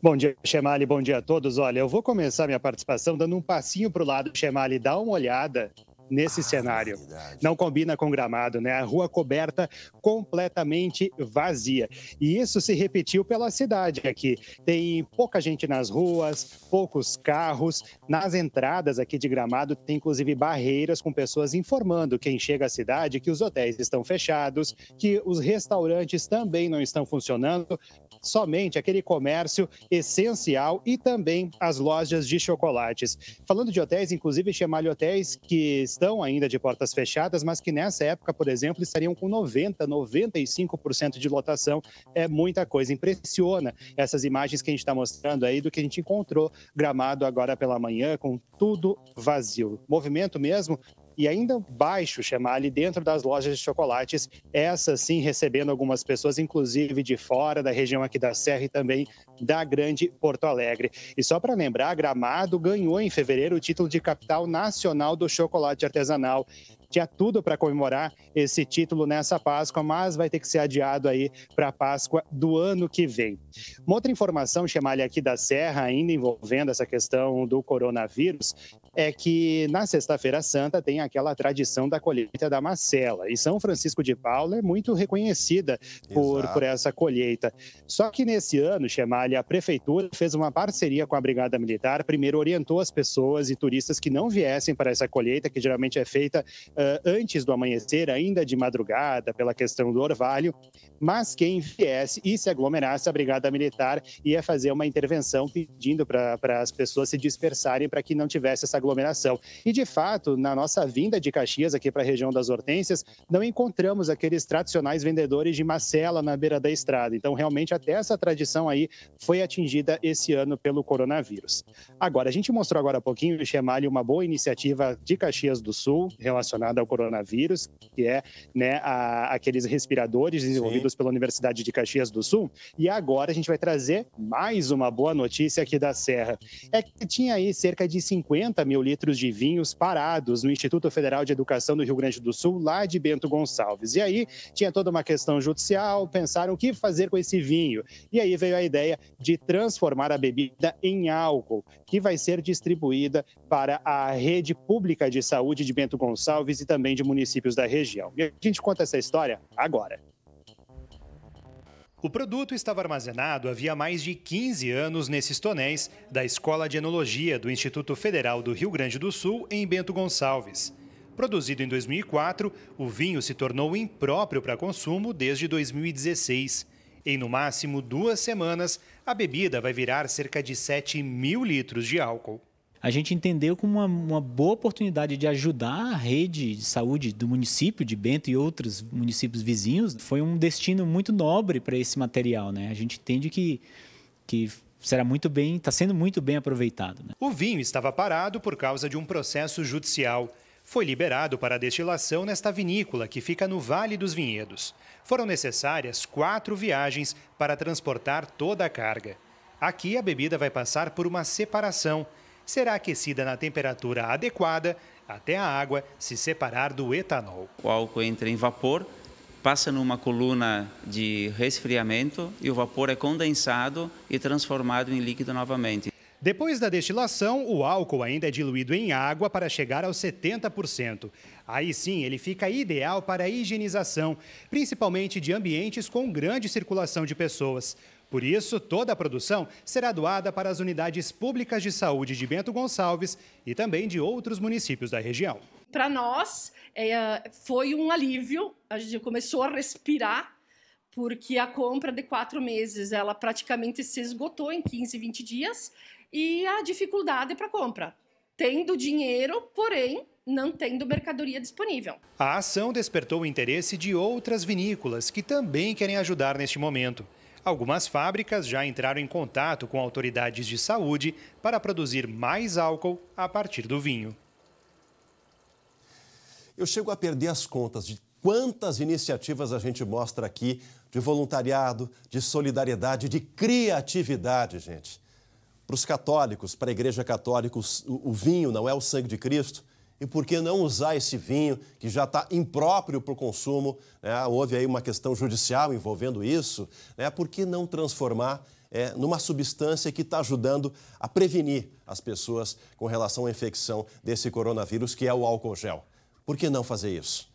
Bom dia, Chemali. Bom dia a todos. Olha, eu vou começar minha participação dando um passinho para o lado, Chemali. Dá uma olhada nesse cenário. Verdade. Não combina com Gramado, A rua coberta completamente vazia. E isso se repetiu pela cidade aqui. Tem pouca gente nas ruas, poucos carros. Nas entradas aqui de Gramado tem inclusive barreiras com pessoas informando quem chega à cidade que os hotéis estão fechados, que os restaurantes também não estão funcionando, somente aquele comércio essencial e também as lojas de chocolates. Falando de hotéis, inclusive Chemali, hotéis que estão ainda de portas fechadas, mas que nessa época, por exemplo, estariam com 95% de lotação. É muita coisa. Impressiona essas imagens que a gente está mostrando aí do que a gente encontrou Gramado agora pela manhã, com tudo vazio. Movimento mesmo e ainda baixo, Chemali, dentro das lojas de chocolates, essas sim recebendo algumas pessoas, inclusive de fora da região aqui da Serra e também da Grande Porto Alegre. E só para lembrar, Gramado ganhou em fevereiro o título de capital nacional do chocolate artesanal. Tinha tudo para comemorar esse título nessa Páscoa, mas vai ter que ser adiado aí para a Páscoa do ano que vem. Uma outra informação, Chemali, aqui da Serra, ainda envolvendo essa questão do coronavírus, é que na Sexta-feira Santa tem aquela tradição da colheita da macela. E São Francisco de Paula é muito reconhecida por essa colheita. Só que nesse ano, Chemali, a Prefeitura fez uma parceria com a Brigada Militar. Primeiro orientou as pessoas e turistas que não viessem para essa colheita, que geralmente é feita antes do amanhecer, ainda de madrugada, pela questão do orvalho, mas quem viesse e se aglomerasse, a Brigada Militar ia fazer uma intervenção pedindo para as pessoas se dispersarem para que não tivesse essa aglomeração. E, de fato, na nossa vinda de Caxias aqui para a região das Hortênsias, não encontramos aqueles tradicionais vendedores de macela na beira da estrada. Então, realmente, até essa tradição aí foi atingida esse ano pelo coronavírus. Agora, a gente mostrou agora há pouquinho, Chemali, uma boa iniciativa de Caxias do Sul relacionada ao coronavírus, que é aqueles respiradores desenvolvidos pela Universidade de Caxias do Sul. E agora a gente vai trazer mais uma boa notícia aqui da Serra. É que tinha aí cerca de 50 mil litros de vinhos parados no Instituto Federal de Educação do Rio Grande do Sul, lá de Bento Gonçalves. E aí tinha toda uma questão judicial, pensaram o que fazer com esse vinho. E aí veio a ideia de transformar a bebida em álcool, que vai ser distribuída para a rede pública de saúde de Bento Gonçalves e também de municípios da região. E a gente conta essa história agora. O produto estava armazenado havia mais de 15 anos nesses tonéis da Escola de Enologia do Instituto Federal do Rio Grande do Sul, em Bento Gonçalves. Produzido em 2004, o vinho se tornou impróprio para consumo desde 2016. Em no máximo 2 semanas, a bebida vai virar cerca de 7 mil litros de álcool. A gente entendeu como uma boa oportunidade de ajudar a rede de saúde do município de Bento e outros municípios vizinhos. Foi um destino muito nobre para esse material, A gente entende que está sendo muito bem aproveitado. O vinho estava parado por causa de um processo judicial. Foi liberado para a destilação nesta vinícola que fica no Vale dos Vinhedos. Foram necessárias 4 viagens para transportar toda a carga. Aqui a bebida vai passar por uma separação. Será aquecida na temperatura adequada até a água se separar do etanol. O álcool entra em vapor, passa numa coluna de resfriamento e o vapor é condensado e transformado em líquido novamente. Depois da destilação, o álcool ainda é diluído em água para chegar aos 70%. Aí sim, ele fica ideal para a higienização, principalmente de ambientes com grande circulação de pessoas. Por isso, toda a produção será doada para as unidades públicas de saúde de Bento Gonçalves e também de outros municípios da região. Para nós, foi um alívio, a gente começou a respirar, porque a compra de 4 meses, ela praticamente se esgotou em 15, 20 dias, e a dificuldade para compra. Tendo dinheiro, porém, não tendo mercadoria disponível. A ação despertou o interesse de outras vinícolas que também querem ajudar neste momento. Algumas fábricas já entraram em contato com autoridades de saúde para produzir mais álcool a partir do vinho. Eu chego a perder as contas de quantas iniciativas a gente mostra aqui de voluntariado, de solidariedade, de criatividade, gente. Para os católicos, para a Igreja Católica, o vinho não é o sangue de Cristo. E por que não usar esse vinho que já está impróprio para o consumo? Né? Houve aí uma questão judicial envolvendo isso. Né? Por que não transformar numa substância que está ajudando a prevenir as pessoas com relação à infecção desse coronavírus, que é o álcool gel? Por que não fazer isso?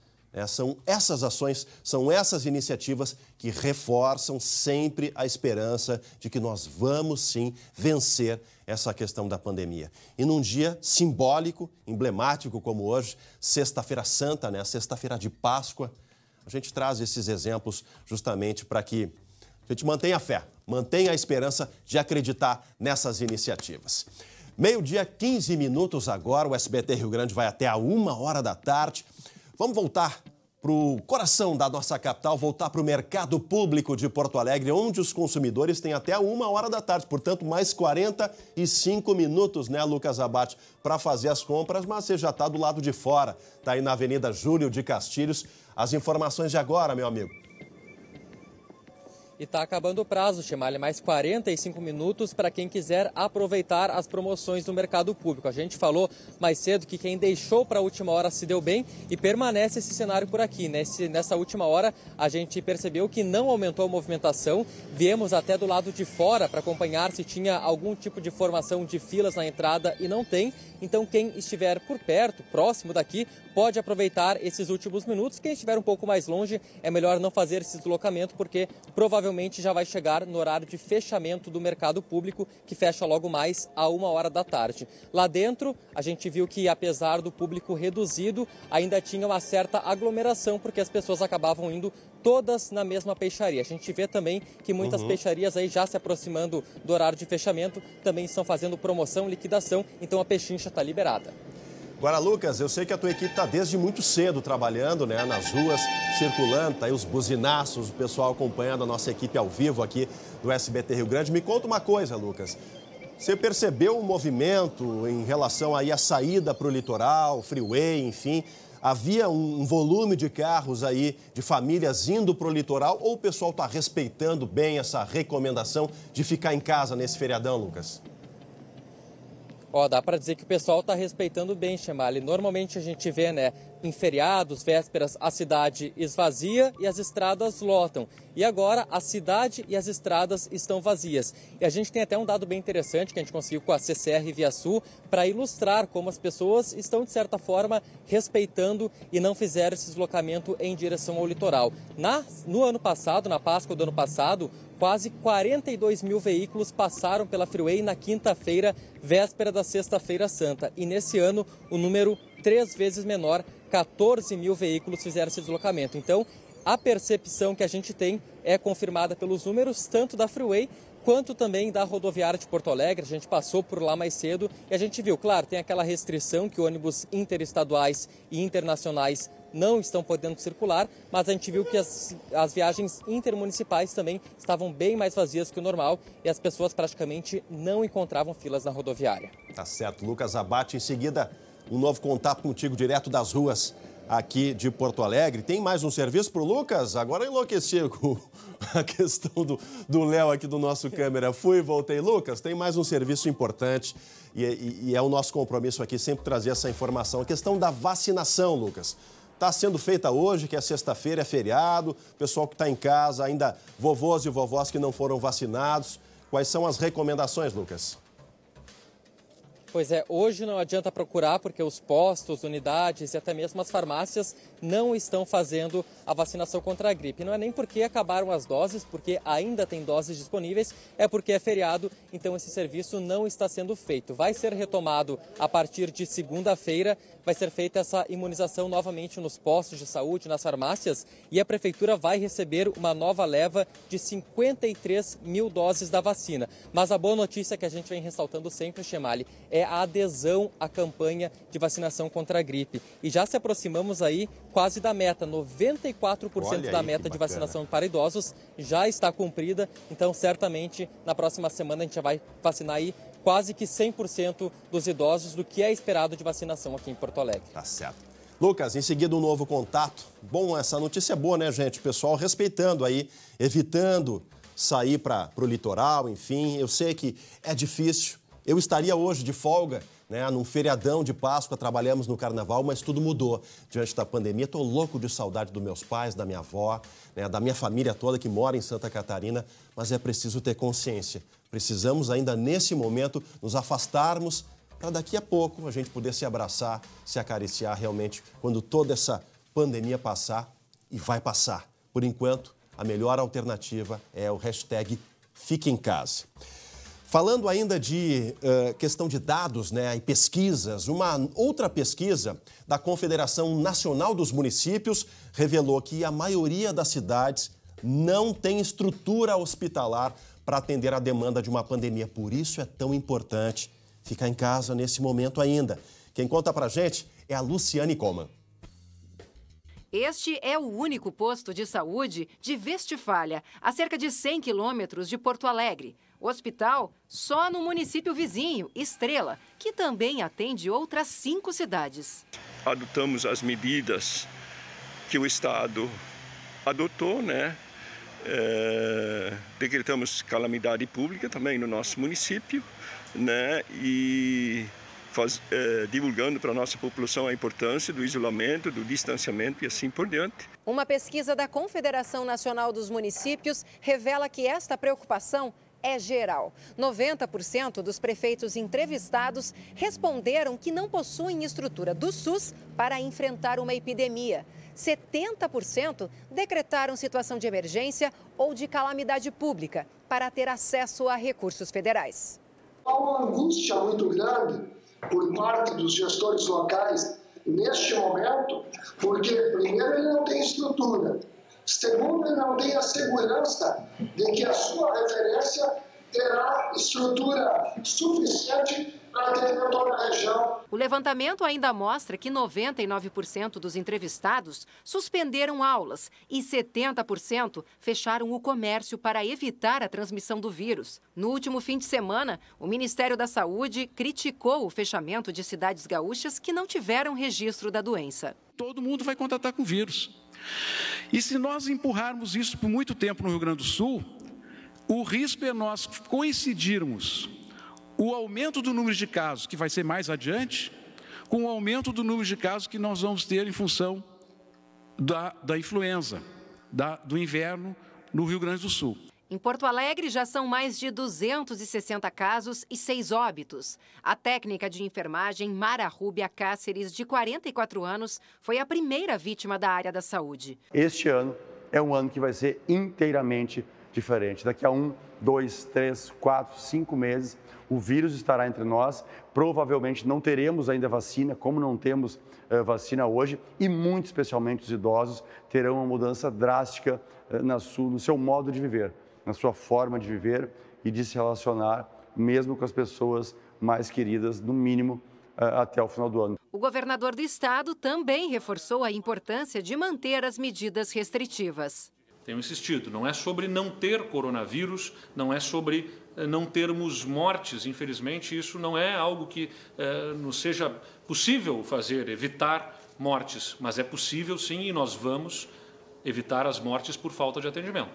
São essas ações, são essas iniciativas que reforçam sempre a esperança de que nós vamos, sim, vencer essa questão da pandemia. E num dia simbólico, emblemático como hoje, Sexta-feira Santa, né, Sexta-feira de Páscoa, a gente traz esses exemplos justamente para que a gente mantenha a fé, mantenha a esperança de acreditar nessas iniciativas. 12h15 agora, o SBT Rio Grande vai até a 13h. Vamos voltar para o coração da nossa capital, voltar para o mercado público de Porto Alegre, onde os consumidores têm até a 13h, portanto, mais 45 minutos, né, Lucas Abate, para fazer as compras, mas você já está do lado de fora, está aí na Avenida Júlio de Castilhos. As informações de agora, meu amigo. E está acabando o prazo, Chemali, mais 45 minutos para quem quiser aproveitar as promoções do mercado público. A gente falou mais cedo que quem deixou para a última hora se deu bem e permanece esse cenário por aqui. Nessa última hora, a gente percebeu que não aumentou a movimentação. Viemos até do lado de fora para acompanhar se tinha algum tipo de formação de filas na entrada e não tem. Então, quem estiver por perto, próximo daqui, pode aproveitar esses últimos minutos. Quem estiver um pouco mais longe, é melhor não fazer esse deslocamento, porque provavelmente já vai chegar no horário de fechamento do mercado público, que fecha logo mais a 13h. Lá dentro, a gente viu que, apesar do público reduzido, ainda tinha uma certa aglomeração, porque as pessoas acabavam indo todas na mesma peixaria. A gente vê também que muitas peixarias aí já se aproximando do horário de fechamento, também estão fazendo promoção, liquidação, então a pechincha está liberada. Agora, Lucas, eu sei que a tua equipe está desde muito cedo trabalhando, né, nas ruas, circulando, tá aí os buzinaços, o pessoal acompanhando a nossa equipe ao vivo aqui do SBT Rio Grande. Me conta uma coisa, Lucas. Você percebeu um movimento em relação aí à saída para o litoral, freeway, enfim? Havia um volume de carros aí, de famílias indo para o litoral, ou o pessoal está respeitando bem essa recomendação de ficar em casa nesse feriadão, Lucas? Dá para dizer que o pessoal está respeitando bem, Chemali. Normalmente a gente vê, né, em feriados, vésperas, a cidade esvazia e as estradas lotam. E agora a cidade e as estradas estão vazias. E a gente tem até um dado bem interessante que a gente conseguiu com a CCR Via Sul para ilustrar como as pessoas estão, de certa forma, respeitando e não fizeram esse deslocamento em direção ao litoral. No ano passado, na Páscoa do ano passado, quase 42 mil veículos passaram pela Freeway na quinta-feira, véspera da Sexta-feira Santa. E nesse ano, o número 3 vezes menor, 14 mil veículos fizeram esse deslocamento. Então, a percepção que a gente tem é confirmada pelos números tanto da Freeway quanto também da rodoviária de Porto Alegre. A gente passou por lá mais cedo e a gente viu, claro, tem aquela restrição que ônibus interestaduais e internacionais não estão podendo circular, mas a gente viu que as viagens intermunicipais também estavam bem mais vazias que o normal e as pessoas praticamente não encontravam filas na rodoviária. Tá certo, Lucas Abate. Em seguida, um novo contato contigo direto das ruas aqui de Porto Alegre. Tem mais um serviço para o Lucas? Agora enlouqueci com a questão do Léo aqui do nosso câmera. Fui e voltei. Lucas, tem mais um serviço importante e é o nosso compromisso aqui sempre trazer essa informação. A questão da vacinação, Lucas. Está sendo feita hoje, que é sexta-feira, é feriado, pessoal que está em casa, ainda vovôs e vovós que não foram vacinados. Quais são as recomendações, Lucas? Pois é, hoje não adianta procurar porque os postos, unidades e até mesmo as farmácias não estão fazendo a vacinação contra a gripe. Não é nem porque acabaram as doses, porque ainda tem doses disponíveis, é porque é feriado, então esse serviço não está sendo feito. Vai ser retomado a partir de segunda-feira, vai ser feita essa imunização novamente nos postos de saúde, nas farmácias, e a Prefeitura vai receber uma nova leva de 53 mil doses da vacina. Mas a boa notícia que a gente vem ressaltando sempre, Chemali, é a adesão à campanha de vacinação contra a gripe. E já se aproximamos aí quase da meta, 94% da meta de vacinação para idosos já está cumprida, então certamente na próxima semana a gente já vai vacinar aí quase que 100% dos idosos do que é esperado de vacinação aqui em Porto Alegre. Tá certo. Lucas, em seguida um novo contato. Bom, essa notícia é boa, né, gente? O pessoal respeitando aí, evitando sair para o litoral, enfim. Eu sei que é difícil. Eu estaria hoje de folga, né, num feriadão de Páscoa, trabalhamos no Carnaval, mas tudo mudou diante da pandemia. Estou louco de saudade dos meus pais, da minha avó, né, da minha família toda que mora em Santa Catarina, mas é preciso ter consciência. Precisamos ainda nesse momento nos afastarmos para daqui a pouco a gente poder se abraçar, se acariciar realmente quando toda essa pandemia passar, e vai passar. Por enquanto, a melhor alternativa é o hashtag Fique em Casa. Falando ainda de questão de dados, né, e pesquisas, uma outra pesquisa da Confederação Nacional dos Municípios revelou que a maioria das cidades não tem estrutura hospitalar para atender a demanda de uma pandemia. Por isso é tão importante ficar em casa nesse momento ainda. Quem conta pra gente é a Luciane Coman. Este é o único posto de saúde de Westfália, a cerca de 100 quilômetros de Porto Alegre. O hospital só no município vizinho, Estrela, que também atende outras 5 cidades. Adotamos as medidas que o Estado adotou, né? Decretamos calamidade pública também no nosso município, né? E divulgando para a nossa população a importância do isolamento, do distanciamento e assim por diante. Uma pesquisa da Confederação Nacional dos Municípios revela que esta preocupação é geral. 90% dos prefeitos entrevistados responderam que não possuem estrutura do SUS para enfrentar uma epidemia. 70% decretaram situação de emergência ou de calamidade pública para ter acesso a recursos federais. Há uma angústia muito grande por parte dos gestores locais neste momento, porque, primeiro, ele não tem estrutura. Segundo, ele não tem a segurança de que a sua referência terá estrutura suficiente para atender toda a região. O levantamento ainda mostra que 99% dos entrevistados suspenderam aulas e 70% fecharam o comércio para evitar a transmissão do vírus. No último fim de semana, o Ministério da Saúde criticou o fechamento de cidades gaúchas que não tiveram registro da doença. Todo mundo vai contatar com o vírus. E se nós empurrarmos isso por muito tempo no Rio Grande do Sul, o risco é nós coincidirmos o aumento do número de casos, que vai ser mais adiante, com o aumento do número de casos que nós vamos ter em função da influenza, do inverno no Rio Grande do Sul. Em Porto Alegre já são mais de 260 casos e 6 óbitos. A técnica de enfermagem Mara Rúbia Cáceres, de 44 anos, foi a primeira vítima da área da saúde. Este ano é um ano que vai ser inteiramente diferente. Daqui a 1, 2, 3, 4, 5 meses, o vírus estará entre nós. Provavelmente não teremos ainda vacina, como não temos vacina hoje, e muito especialmente os idosos terão uma mudança drástica no seu modo de viver, na sua forma de viver e de se relacionar, mesmo com as pessoas mais queridas, no mínimo até o final do ano. O governador do estado também reforçou a importância de manter as medidas restritivas. Tenho insistido, não é sobre não ter coronavírus, não é sobre não termos mortes. Infelizmente, isso não é algo que nos seja possível fazer, evitar mortes. Mas é possível, sim, e nós vamos evitar as mortes por falta de atendimento.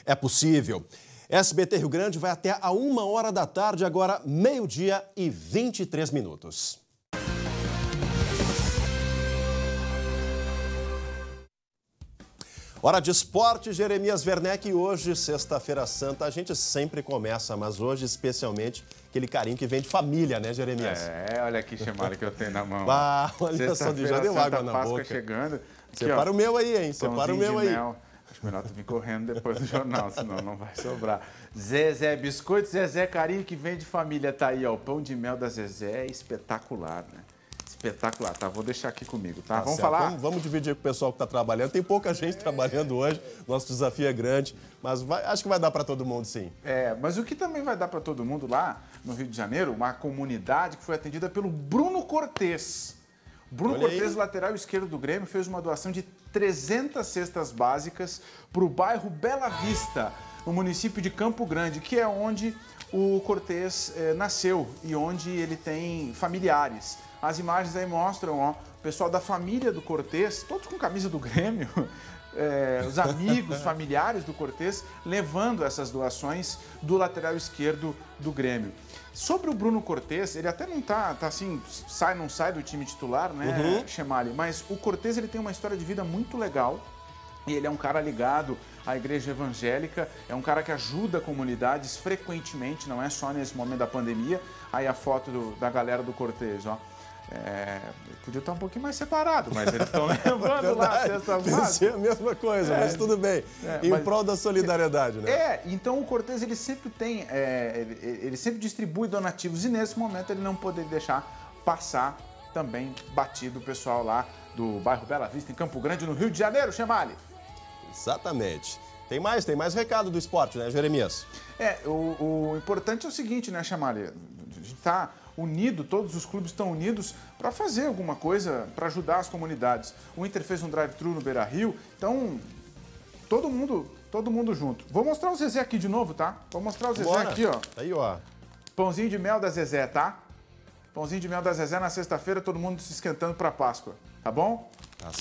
É possível. SBT Rio Grande vai até a 1h da tarde, agora 12h23. Hora de esporte, Jeremias Werneck. E hoje, sexta-feira santa, a gente sempre começa, mas hoje especialmente aquele carinho que vem de família, né, Jeremias? Olha que chamada que eu tenho na mão. Olha só, já deu água na Páscoa boca. Chegando. Aqui, separa o meu aí, hein? Separa o meu aí. Mel. Acho melhor tu vir correndo depois do jornal, senão não vai sobrar. Zezé, biscoito Zezé, carinho que vem de família, tá aí, ó. O pão de mel da Zezé é espetacular, né? Espetacular, tá? Vou deixar aqui comigo, tá? Vamos falar? Vamos dividir com o pessoal que está trabalhando. Tem pouca gente trabalhando hoje, nosso desafio é grande, mas acho que vai dar para todo mundo, sim. Mas o que também vai dar para todo mundo lá no Rio de Janeiro, uma comunidade que foi atendida pelo Bruno Cortez. Bruno Cortez, lateral esquerdo do Grêmio, fez uma doação de 300 cestas básicas para o bairro Bela Vista, no município de Campo Grande, que é onde o Cortez nasceu e onde ele tem familiares. As imagens aí mostram, ó, o pessoal da família do Cortez, todos com camisa do Grêmio, os amigos, familiares do Cortez, levando essas doações do lateral esquerdo do Grêmio. Sobre o Bruno Cortez, ele até não tá assim, não sai do time titular, né, Chemali? Mas o Cortez, ele tem uma história de vida muito legal. E ele é um cara ligado à igreja evangélica, é um cara que ajuda comunidades frequentemente, não é só nesse momento da pandemia. Aí a foto da galera do Cortez, ó. Podia estar um pouquinho mais separado, mas eles estão levando lá a cesta básica. Pensei a mesma coisa, mas tudo bem. Em prol da solidariedade, né? Então o Cortez, ele sempre tem, ele sempre distribui donativos e nesse momento ele não poderia deixar passar também batido o pessoal lá do bairro Bela Vista, em Campo Grande, no Rio de Janeiro, Chemali. Exatamente. Tem mais recado do esporte, né, Jeremias? O importante é o seguinte, né, Chemali? A gente está unido, todos os clubes estão unidos para fazer alguma coisa para ajudar as comunidades. O Inter fez um drive-thru no Beira-Rio, então todo mundo junto. Vou mostrar o Zezé aqui de novo, tá? Vou mostrar o Zezé aqui, ó. Aí, ó. Pãozinho de mel da Zezé, tá? Pãozinho de mel da Zezé na sexta-feira, todo mundo se esquentando para Páscoa, tá bom? Tá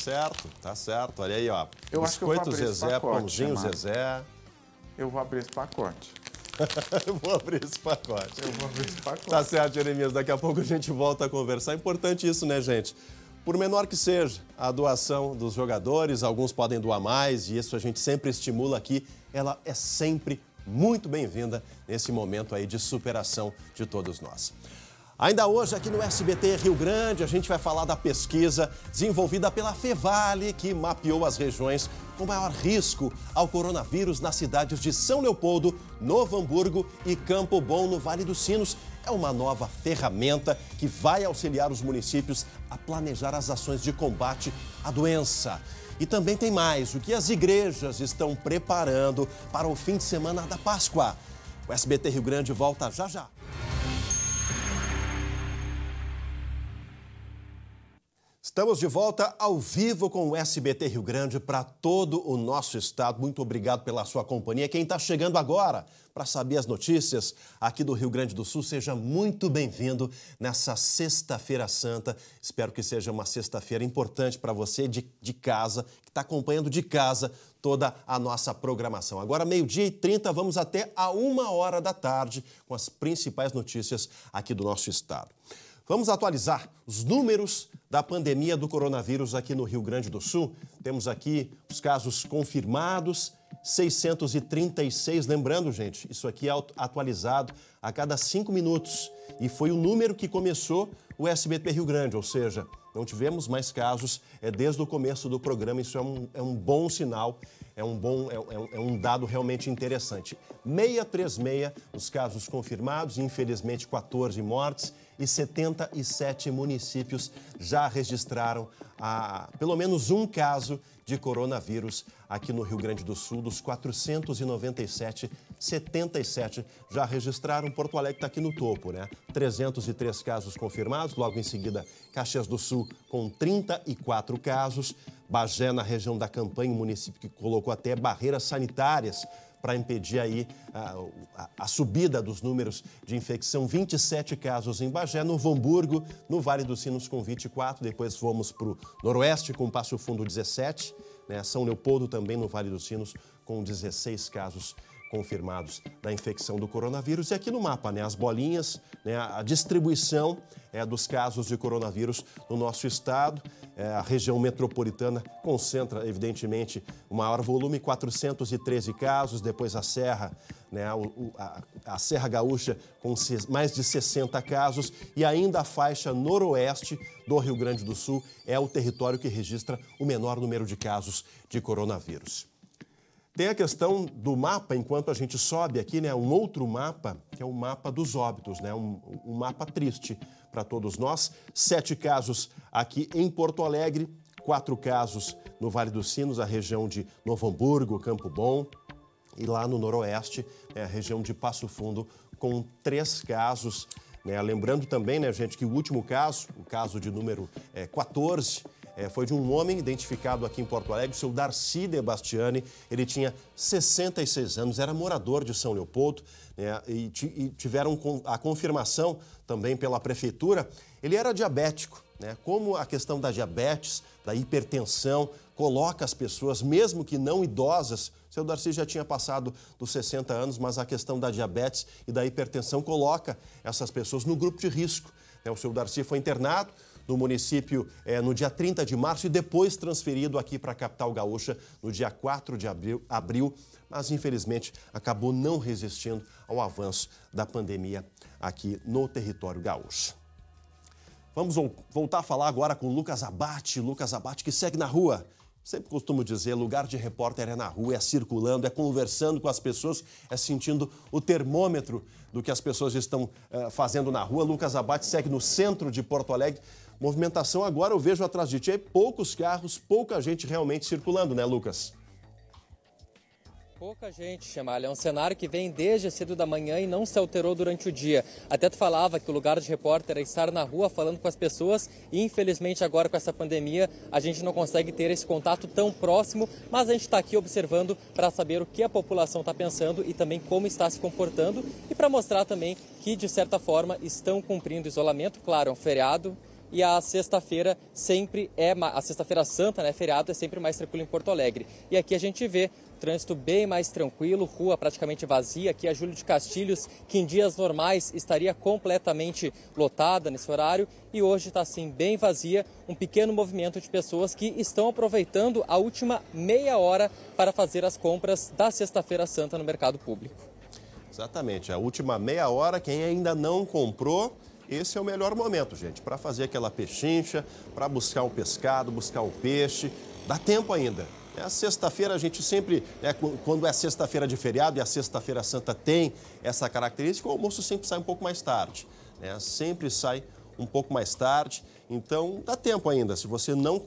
certo. Olha aí, ó. Eu acho que eu vou abrir Zezé, esse pacote, pãozinho Zezé. Eu vou abrir esse pacote. Eu vou abrir esse pacote. Tá certo, Jeremias. Daqui a pouco a gente volta a conversar. É importante isso, né, gente? Por menor que seja a doação dos jogadores, alguns podem doar mais e isso a gente sempre estimula aqui. Ela é sempre muito bem-vinda nesse momento aí de superação de todos nós. Ainda hoje, aqui no SBT Rio Grande, a gente vai falar da pesquisa desenvolvida pela Fevale, que mapeou as regiões com maior risco ao coronavírus nas cidades de São Leopoldo, Novo Hamburgo e Campo Bom, no Vale dos Sinos. É uma nova ferramenta que vai auxiliar os municípios a planejar as ações de combate à doença. E também tem mais, o que as igrejas estão preparando para o fim de semana da Páscoa. O SBT Rio Grande volta já já. Estamos de volta ao vivo com o SBT Rio Grande para todo o nosso estado. Muito obrigado pela sua companhia. Quem está chegando agora para saber as notícias aqui do Rio Grande do Sul, seja muito bem-vindo nessa Sexta-feira Santa. Espero que seja uma sexta-feira importante para você de casa, que está acompanhando de casa toda a nossa programação. Agora, 12h30, vamos até a 1h da tarde com as principais notícias aqui do nosso estado. Vamos atualizar os números da pandemia do coronavírus aqui no Rio Grande do Sul. Temos aqui os casos confirmados, 636. Lembrando, gente, isso aqui é atualizado a cada 5 minutos. E foi o número que começou o SBT Rio Grande, ou seja, não tivemos mais casos desde o começo do programa. Isso é um bom sinal, é um dado realmente interessante. 636 os casos confirmados, infelizmente 14 mortes e 77 municípios já registraram pelo menos um caso de coronavírus aqui no Rio Grande do Sul. Dos 497, 77 já registraram. Porto Alegre está aqui no topo, né? 303 casos confirmados, logo em seguida Caxias do Sul com 34 casos. Bagé, na região da Campanha, um município que colocou até barreiras sanitárias para impedir aí a subida dos números de infecção. 27 casos em Bagé, Novo Hamburgo, no Vale dos Sinos com 24, depois fomos para o Noroeste com Passo Fundo 17, né? São Leopoldo também no Vale dos Sinos com 16 casos confirmados da infecção do coronavírus. E aqui no mapa, né, as bolinhas, né, a distribuição dos casos de coronavírus no nosso estado. A região metropolitana concentra, evidentemente, o maior volume, 413 casos. Depois a Serra, né, a Serra Gaúcha, com mais de 60 casos. E ainda a faixa noroeste do Rio Grande do Sul é o território que registra o menor número de casos de coronavírus. Tem a questão do mapa, enquanto a gente sobe aqui, né, um outro mapa, que é o mapa dos óbitos, né, um mapa triste para todos nós. 7 casos aqui em Porto Alegre, 4 casos no Vale dos Sinos, a região de Novo Hamburgo, Campo Bom, e lá no noroeste, a região de Passo Fundo, com 3 casos. Né. Lembrando também, né, gente, que o último caso, o caso de número 14, foi de um homem identificado aqui em Porto Alegre, o seu Darcy de Bastiani. Ele tinha 66 anos, era morador de São Leopoldo, né, e tiveram a confirmação também pela prefeitura. Ele era diabético, né? Como a questão da diabetes, da hipertensão, coloca as pessoas, mesmo que não idosas. O seu Darcy já tinha passado dos 60 anos, mas a questão da diabetes e da hipertensão coloca essas pessoas no grupo de risco. O seu Darcy foi internado no município no dia 30 de março e depois transferido aqui para a capital gaúcha no dia 4 de abril, mas infelizmente acabou não resistindo ao avanço da pandemia aqui no território gaúcho. Vamos voltar a falar agora com Lucas Abate. Lucas Abate, que segue na rua. Sempre costumo dizer, lugar de repórter é na rua, é circulando, é conversando com as pessoas, é sentindo o termômetro do que as pessoas estão fazendo na rua. Lucas Abate segue no centro de Porto Alegre. Movimentação agora eu vejo atrás de ti, poucos carros, pouca gente realmente circulando, né, Lucas? Pouca gente, Chamalha. É um cenário que vem desde cedo da manhã e não se alterou durante o dia. Até tu falava que o lugar de repórter é estar na rua falando com as pessoas e infelizmente agora com essa pandemia a gente não consegue ter esse contato tão próximo, mas a gente está aqui observando para saber o que a população está pensando e também como está se comportando e para mostrar também que de certa forma estão cumprindo isolamento. Claro, é um feriado. E a sexta-feira sempre a sexta-feira santa, né, feriado, é sempre mais tranquilo em Porto Alegre. E aqui a gente vê trânsito bem mais tranquilo, rua praticamente vazia. Aqui a Júlio de Castilhos, que em dias normais estaria completamente lotada nesse horário. E hoje está assim bem vazia, um pequeno movimento de pessoas que estão aproveitando a última meia hora para fazer as compras da sexta-feira santa no mercado público. Exatamente, a última meia hora, quem ainda não comprou, esse é o melhor momento, gente, para fazer aquela pechincha, para buscar um pescado, buscar um peixe. Dá tempo ainda. A sexta-feira a gente sempre, quando é sexta-feira de feriado e a sexta-feira santa tem essa característica, o almoço sempre sai um pouco mais tarde. Sempre sai um pouco mais tarde. Então, dá tempo ainda. Se você não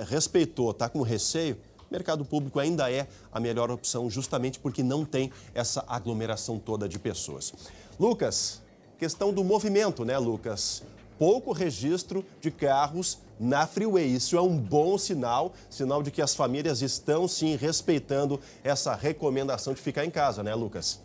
respeitou, está com receio, o mercado público ainda é a melhor opção, justamente porque não tem essa aglomeração toda de pessoas. Lucas, questão do movimento, né, Lucas? Pouco registro de carros na freeway. Isso é um bom sinal, sinal de que as famílias estão, sim, respeitando essa recomendação de ficar em casa, né, Lucas?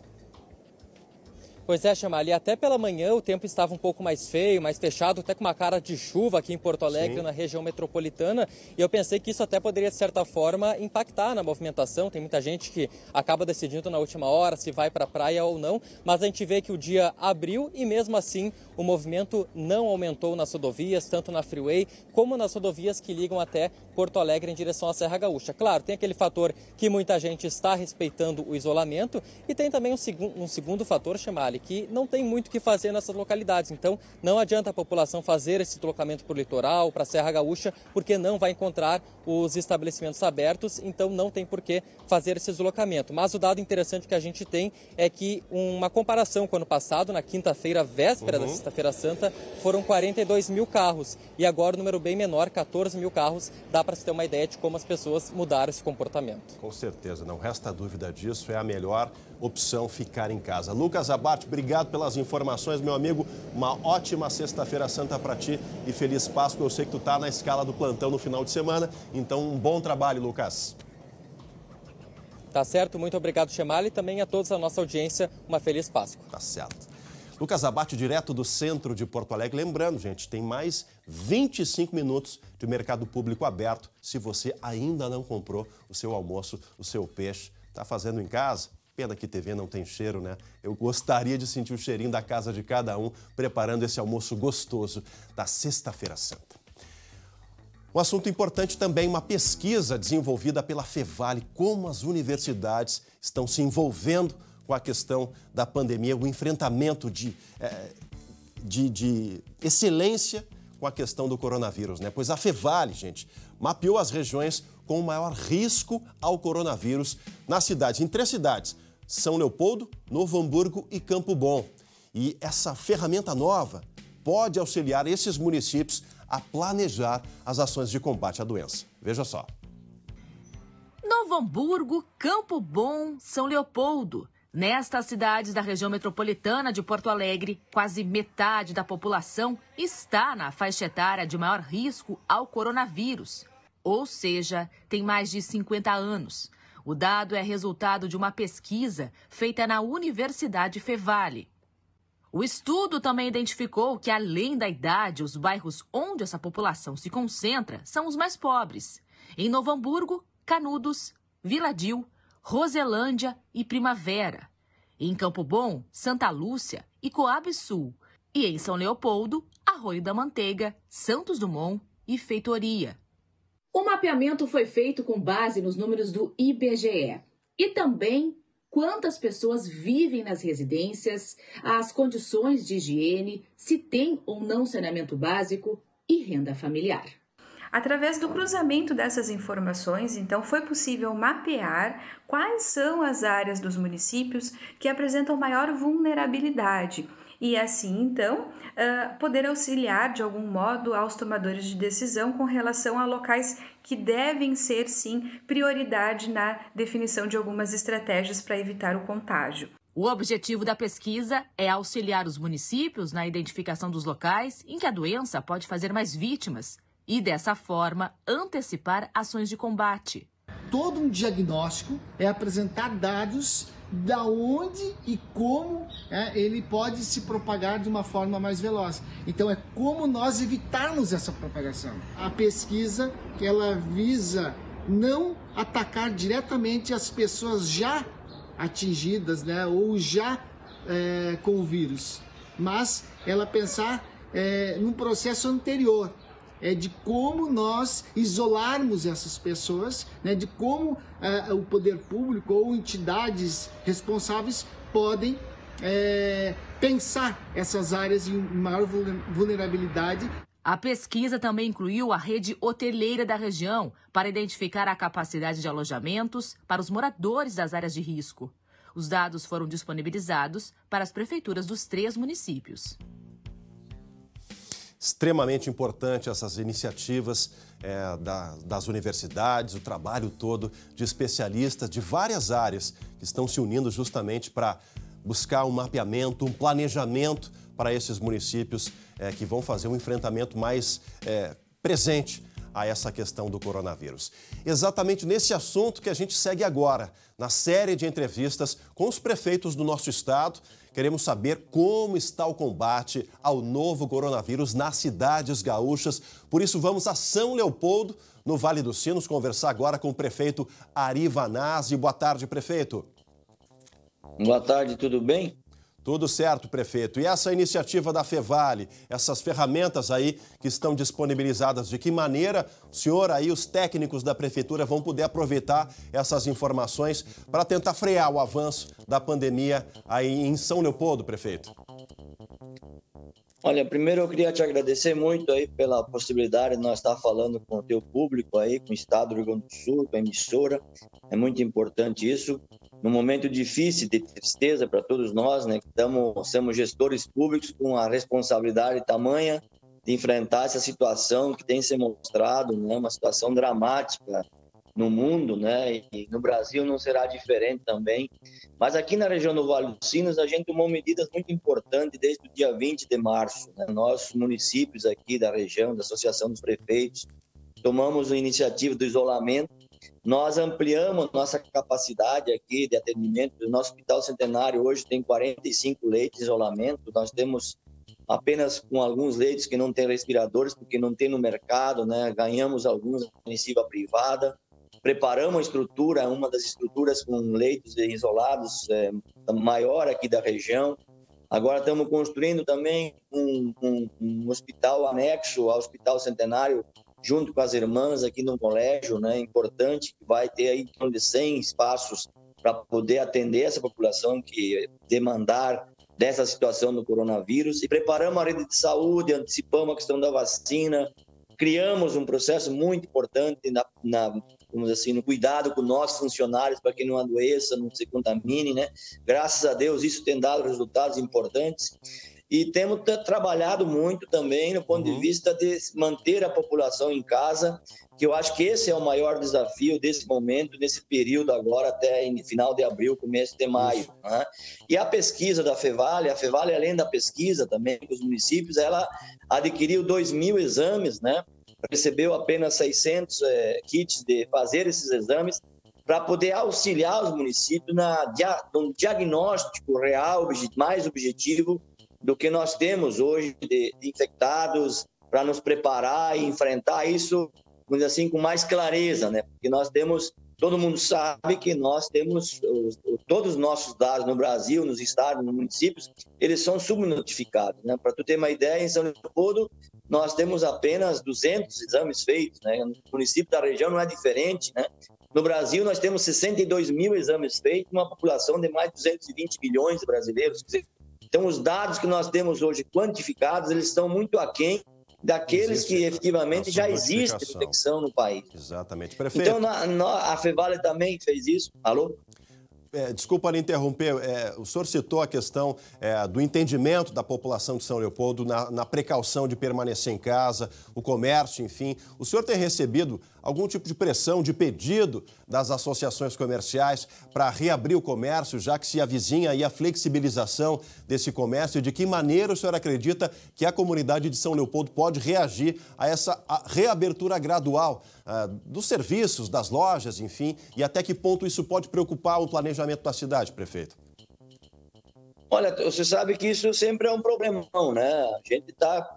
Pois é, Chamalha, até pela manhã o tempo estava um pouco mais feio, mais fechado, até com uma cara de chuva aqui em Porto Alegre, na região metropolitana, e eu pensei que isso até poderia, de certa forma, impactar na movimentação. Tem muita gente que acaba decidindo na última hora se vai para a praia ou não, mas a gente vê que o dia abriu e mesmo assim o movimento não aumentou nas rodovias, tanto na freeway como nas rodovias que ligam até Porto Alegre em direção à Serra Gaúcha. Claro, tem aquele fator que muita gente está respeitando o isolamento e tem também um segundo fator, Chamalha, que não tem muito o que fazer nessas localidades. Então, não adianta a população fazer esse deslocamento para o litoral, para a Serra Gaúcha, porque não vai encontrar os estabelecimentos abertos, então não tem por que fazer esse deslocamento. Mas o dado interessante que a gente tem é que uma comparação com o ano passado, na quinta-feira, véspera da Sexta-feira Santa, foram 42 mil carros. E agora o número bem menor, 14 mil carros, dá para se ter uma ideia de como as pessoas mudaram esse comportamento. Com certeza, não resta dúvida disso, é a melhor opção ficar em casa. Lucas Abate, obrigado pelas informações, meu amigo. Uma ótima Sexta-feira Santa para ti e feliz Páscoa. Eu sei que tu tá na escala do plantão no final de semana, então um bom trabalho, Lucas. Tá certo, muito obrigado, Chamalha, e também a todos a nossa audiência, uma feliz Páscoa. Tá certo. Lucas Abate, direto do centro de Porto Alegre. Lembrando, gente, tem mais 25 minutos de mercado público aberto. Se você ainda não comprou o seu almoço, o seu peixe, está fazendo em casa, Pena que TV não tem cheiro, né? Eu gostaria de sentir o cheirinho da casa de cada um preparando esse almoço gostoso da Sexta-feira Santa. Um assunto importante também, uma pesquisa desenvolvida pela Fevale, como as universidades estão se envolvendo com a questão da pandemia, o enfrentamento de excelência com a questão do coronavírus, né? Pois a Fevale, gente, mapeou as regiões com o maior risco ao coronavírus nas cidades, em 3 cidades, São Leopoldo, Novo Hamburgo e Campo Bom. E essa ferramenta nova pode auxiliar esses municípios a planejar as ações de combate à doença. Veja só. Novo Hamburgo, Campo Bom, São Leopoldo. Nestas cidades da região metropolitana de Porto Alegre, quase metade da população está na faixa etária de maior risco ao coronavírus. Ou seja, tem mais de 50 anos. O dado é resultado de uma pesquisa feita na Universidade Fevale. O estudo também identificou que, além da idade, os bairros onde essa população se concentra são os mais pobres. Em Novo Hamburgo, Canudos, Vila Dil, Roselândia e Primavera. Em Campo Bom, Santa Lúcia e Coab Sul. E em São Leopoldo, Arroio da Manteiga, Santos Dumont e Feitoria. O mapeamento foi feito com base nos números do IBGE e também quantas pessoas vivem nas residências, as condições de higiene, se tem ou não saneamento básico e renda familiar. Através do cruzamento dessas informações, então, foi possível mapear quais são as áreas dos municípios que apresentam maior vulnerabilidade e, assim, então, poder auxiliar, de algum modo, aos tomadores de decisão com relação a locais que devem ser, sim, prioridade na definição de algumas estratégias para evitar o contágio. O objetivo da pesquisa é auxiliar os municípios na identificação dos locais em que a doença pode fazer mais vítimas e, dessa forma, antecipar ações de combate. Todo um diagnóstico é apresentar dados da onde e como ele pode se propagar de uma forma mais veloz. Então é como nós evitarmos essa propagação. A pesquisa, ela visa não atacar diretamente as pessoas já atingidas, né, ou já com o vírus, mas ela pensar num processo anterior, de como nós isolarmos essas pessoas, né, de como o poder público ou entidades responsáveis podem pensar essas áreas em maior vulnerabilidade. A pesquisa também incluiu a rede hoteleira da região para identificar a capacidade de alojamentos para os moradores das áreas de risco. Os dados foram disponibilizados para as prefeituras dos 3 municípios. Extremamente importante essas iniciativas das universidades, o trabalho todo de especialistas de várias áreas que estão se unindo justamente para buscar um mapeamento, um planejamento para esses municípios que vão fazer um enfrentamento mais presente a essa questão do coronavírus. Exatamente nesse assunto que a gente segue agora, na série de entrevistas com os prefeitos do nosso estado. Queremos saber como está o combate ao novo coronavírus nas cidades gaúchas. Por isso, vamos a São Leopoldo, no Vale dos Sinos, conversar agora com o prefeito Ari Vanazzi. Boa tarde, prefeito. Boa tarde, tudo bem? Tudo certo, prefeito. E essa iniciativa da Fevale, essas ferramentas aí que estão disponibilizadas, de que maneira o senhor aí, os técnicos da prefeitura vão poder aproveitar essas informações para tentar frear o avanço da pandemia aí em São Leopoldo, prefeito? Olha, primeiro eu queria te agradecer muito aí pela possibilidade de nós estar falando com o teu público aí, com o Estado do Rio Grande do Sul, com a emissora. É muito importante isso. Num momento difícil, de tristeza para todos nós, né? Somos gestores públicos com a responsabilidade tamanha de enfrentar essa situação que tem se mostrado, né? Uma situação dramática no mundo, né? E no Brasil não será diferente também. Mas aqui na região do Vale dos Sinos, a gente tomou medidas muito importantes desde o dia 20 de março. Né? Nós, municípios aqui da região, da Associação dos Prefeitos, tomamos a iniciativa do isolamento. Nós ampliamos nossa capacidade aqui de atendimento. O nosso Hospital Centenário hoje tem 45 leitos de isolamento. Nós temos apenas com alguns leitos que não tem respiradores, porque não tem no mercado, né? Ganhamos alguns na iniciativa privada. preparamos a estrutura, uma das estruturas com leitos isolados maior aqui da região. Agora estamos construindo também um hospital anexo ao Hospital Centenário, junto com as irmãs aqui no colégio, né, importante, que vai ter aí em torno de 100 espaços para poder atender essa população que demandar dessa situação do coronavírus. E preparamos a rede de saúde, antecipamos a questão da vacina, criamos um processo muito importante vamos dizer assim, no cuidado com nossos funcionários para que não adoeça, não se contamine, né? Graças a Deus isso tem dado resultados importantes. E temos trabalhado muito também no ponto de vista de manter a população em casa, que eu acho que esse é o maior desafio desse momento, nesse período agora até final de abril, começo de maio. Né? E a pesquisa da FEVALE, além da pesquisa também com os municípios, ela adquiriu 2.000 exames, né? Recebeu apenas 600 kits de fazer esses exames para poder auxiliar os municípios num diagnóstico real, mais objetivo do que nós temos hoje de infectados, para nos preparar e enfrentar isso, vamos dizer assim, com mais clareza, né? Porque nós temos, todo mundo sabe que nós temos todos os nossos dados no Brasil, nos estados, nos municípios, eles são subnotificados, né? Para tu ter uma ideia, em São Leopoldo, nós temos apenas 200 exames feitos, né? No município da região não é diferente, né? No Brasil, nós temos 62.000 exames feitos, uma população de mais de 220 milhões de brasileiros. Quer dizer, então, os dados que nós temos hoje quantificados, eles estão muito aquém daqueles que efetivamente já existe infecção no país. Exatamente. Prefeito. Então, a FEVALE também fez isso. Alô? Desculpa lhe interromper, o senhor citou a questão do entendimento da população de São Leopoldo na precaução de permanecer em casa, o comércio, enfim. O senhor tem recebido algum tipo de pressão, de pedido das associações comerciais para reabrir o comércio, já que se avizinha aí a flexibilização desse comércio? E de que maneira o senhor acredita que a comunidade de São Leopoldo pode reagir a essa reabertura gradual dos serviços, das lojas, enfim, e até que ponto isso pode preocupar o planejamento da cidade, prefeito? Olha, você sabe que isso sempre é um problemão, né?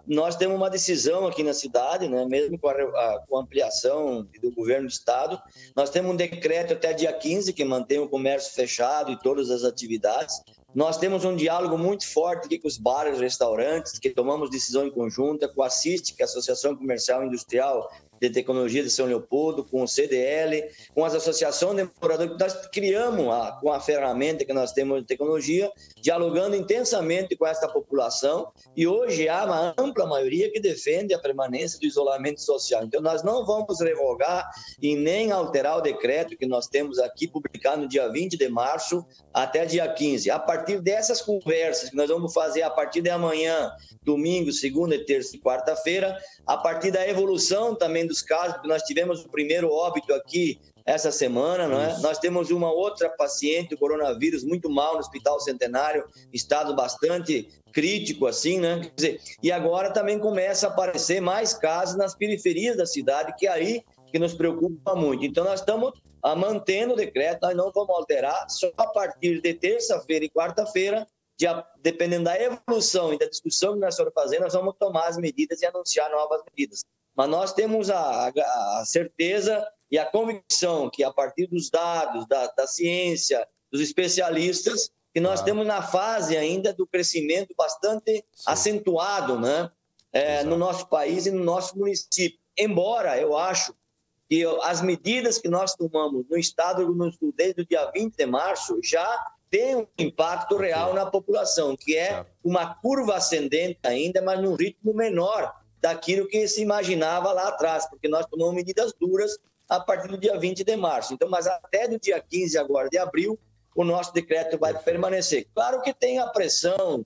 Nós temos uma decisão aqui na cidade, né? Mesmo com a ampliação do governo do estado, nós temos um decreto até dia 15 que mantém o comércio fechado e todas as atividades. Nós temos um diálogo muito forte aqui com os bares, restaurantes, que tomamos decisão em conjunta, com a CIST, que é a Associação Comercial e Industrial de Tecnologia de São Leopoldo, com o CDL, com as associações de moradores, que nós criamos com a ferramenta que nós temos de tecnologia, dialogando intensamente com esta população, e hoje há uma ampla maioria que defende a permanência do isolamento social. Então, nós não vamos revogar e nem alterar o decreto que nós temos aqui publicado no dia 20 de março até dia 15. A partir dessas conversas que nós vamos fazer a partir de amanhã, domingo, segunda, terça e quarta-feira, a partir da evolução também dos casos, porque nós tivemos o primeiro óbito aqui essa semana, não é? Nós temos uma outra paciente, o coronavírus, muito mal no Hospital Centenário, estado bastante crítico, assim, né? Quer dizer, e agora também começa a aparecer mais casos nas periferias da cidade, que é aí que nos preocupa muito. Então, nós estamos mantendo o decreto, nós não vamos alterar, só a partir de terça-feira e quarta-feira, dependendo da evolução e da discussão que nós estamos fazendo, nós vamos tomar as medidas e anunciar novas medidas. Mas nós temos a certeza e a convicção que, a partir dos dados, da ciência, dos especialistas, que nós temos na fase ainda do crescimento bastante acentuado, né? No nosso país e no nosso município. Embora eu acho que as medidas que nós tomamos no estado do Rio Grande do Sul desde o dia 20 de março já tem um impacto real na população, que é uma curva ascendente ainda, mas num ritmo menor daquilo que se imaginava lá atrás, porque nós tomamos medidas duras a partir do dia 20 de março. Então, mas até do dia 15 agora de abril, o nosso decreto vai permanecer. Claro que tem a pressão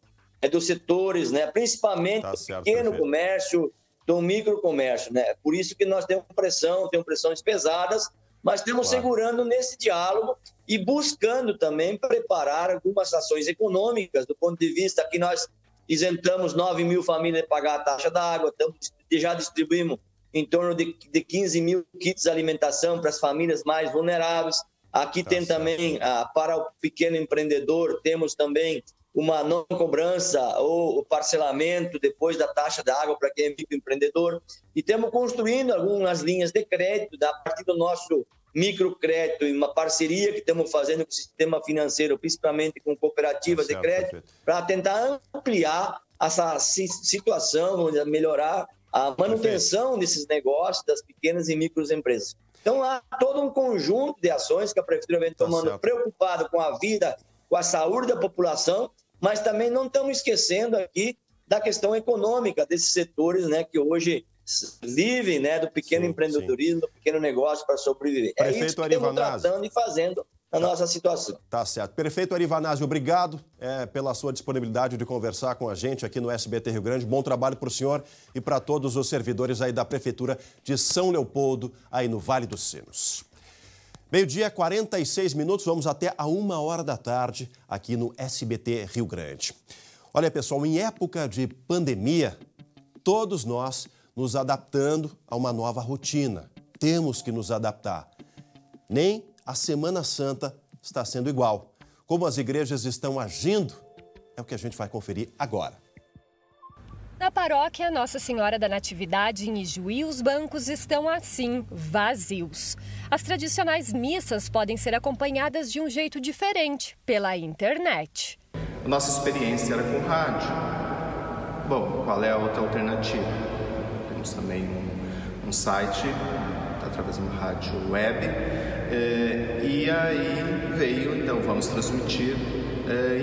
dos setores, né, principalmente do pequeno comércio, do microcomércio, né? Por isso que nós temos pressões pesadas, mas estamos segurando nesse diálogo e buscando também preparar algumas ações econômicas, do ponto de vista que nós isentamos 9 mil famílias de pagar a taxa da água, já distribuímos em torno de 15 mil kits de alimentação para as famílias mais vulneráveis. Aqui tem também, para o pequeno empreendedor, temos também uma não cobrança ou parcelamento depois da taxa da água para quem é microempreendedor. E estamos construindo algumas linhas de crédito a partir do nosso microcrédito e uma parceria que estamos fazendo com o sistema financeiro, principalmente com cooperativas de crédito, para tentar ampliar essa situação, melhorar a manutenção desses negócios das pequenas e microempresas. Então, há todo um conjunto de ações que a Prefeitura vem tomando, preocupado com a vida, com a saúde da população, mas também não estamos esquecendo aqui da questão econômica desses setores, né, que hoje vivem, né, do pequeno empreendedorismo, do pequeno negócio para sobreviver. Prefeito é isso que estamos tratando e fazendo na nossa situação. Tá certo. Prefeito Arivanásio, obrigado pela sua disponibilidade de conversar com a gente aqui no SBT Rio Grande. Bom trabalho para o senhor e para todos os servidores aí da Prefeitura de São Leopoldo, aí no Vale dos Sinos. 12h46, vamos até a 1h da tarde aqui no SBT Rio Grande. Olha, pessoal, em época de pandemia, todos nós nos adaptando a uma nova rotina. Temos que nos adaptar. Nem a Semana Santa está sendo igual. Como as igrejas estão agindo, é o que a gente vai conferir agora. Na paróquia Nossa Senhora da Natividade, em Ijuí, os bancos estão assim, vazios. As tradicionais missas podem ser acompanhadas de um jeito diferente, pela internet. Nossa experiência era com rádio. Bom, qual é a outra alternativa? Temos também um site, através de uma rádio web, e aí veio, então, vamos transmitir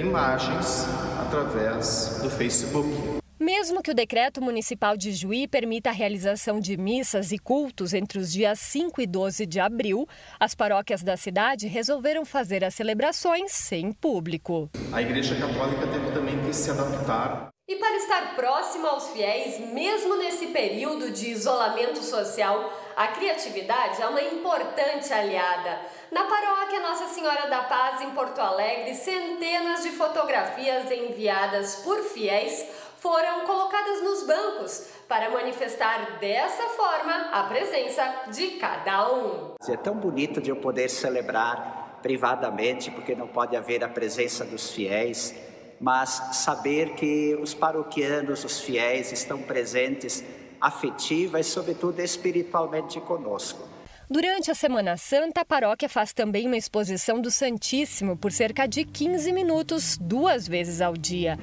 imagens através do Facebook. Mesmo que o decreto municipal de Ijuí permita a realização de missas e cultos entre os dias 5 e 12 de abril, as paróquias da cidade resolveram fazer as celebrações sem público. A Igreja Católica teve também que se adaptar. E para estar próximo aos fiéis, mesmo nesse período de isolamento social, a criatividade é uma importante aliada. Na paróquia Nossa Senhora da Paz, em Porto Alegre, centenas de fotografias enviadas por fiéis foram colocadas nos bancos para manifestar dessa forma a presença de cada um. É tão bonito de eu poder celebrar privadamente, porque não pode haver a presença dos fiéis, mas saber que os paroquianos, os fiéis, estão presentes afetiva e, sobretudo, espiritualmente conosco. Durante a Semana Santa, a paróquia faz também uma exposição do Santíssimo por cerca de 15 minutos, 2 vezes ao dia.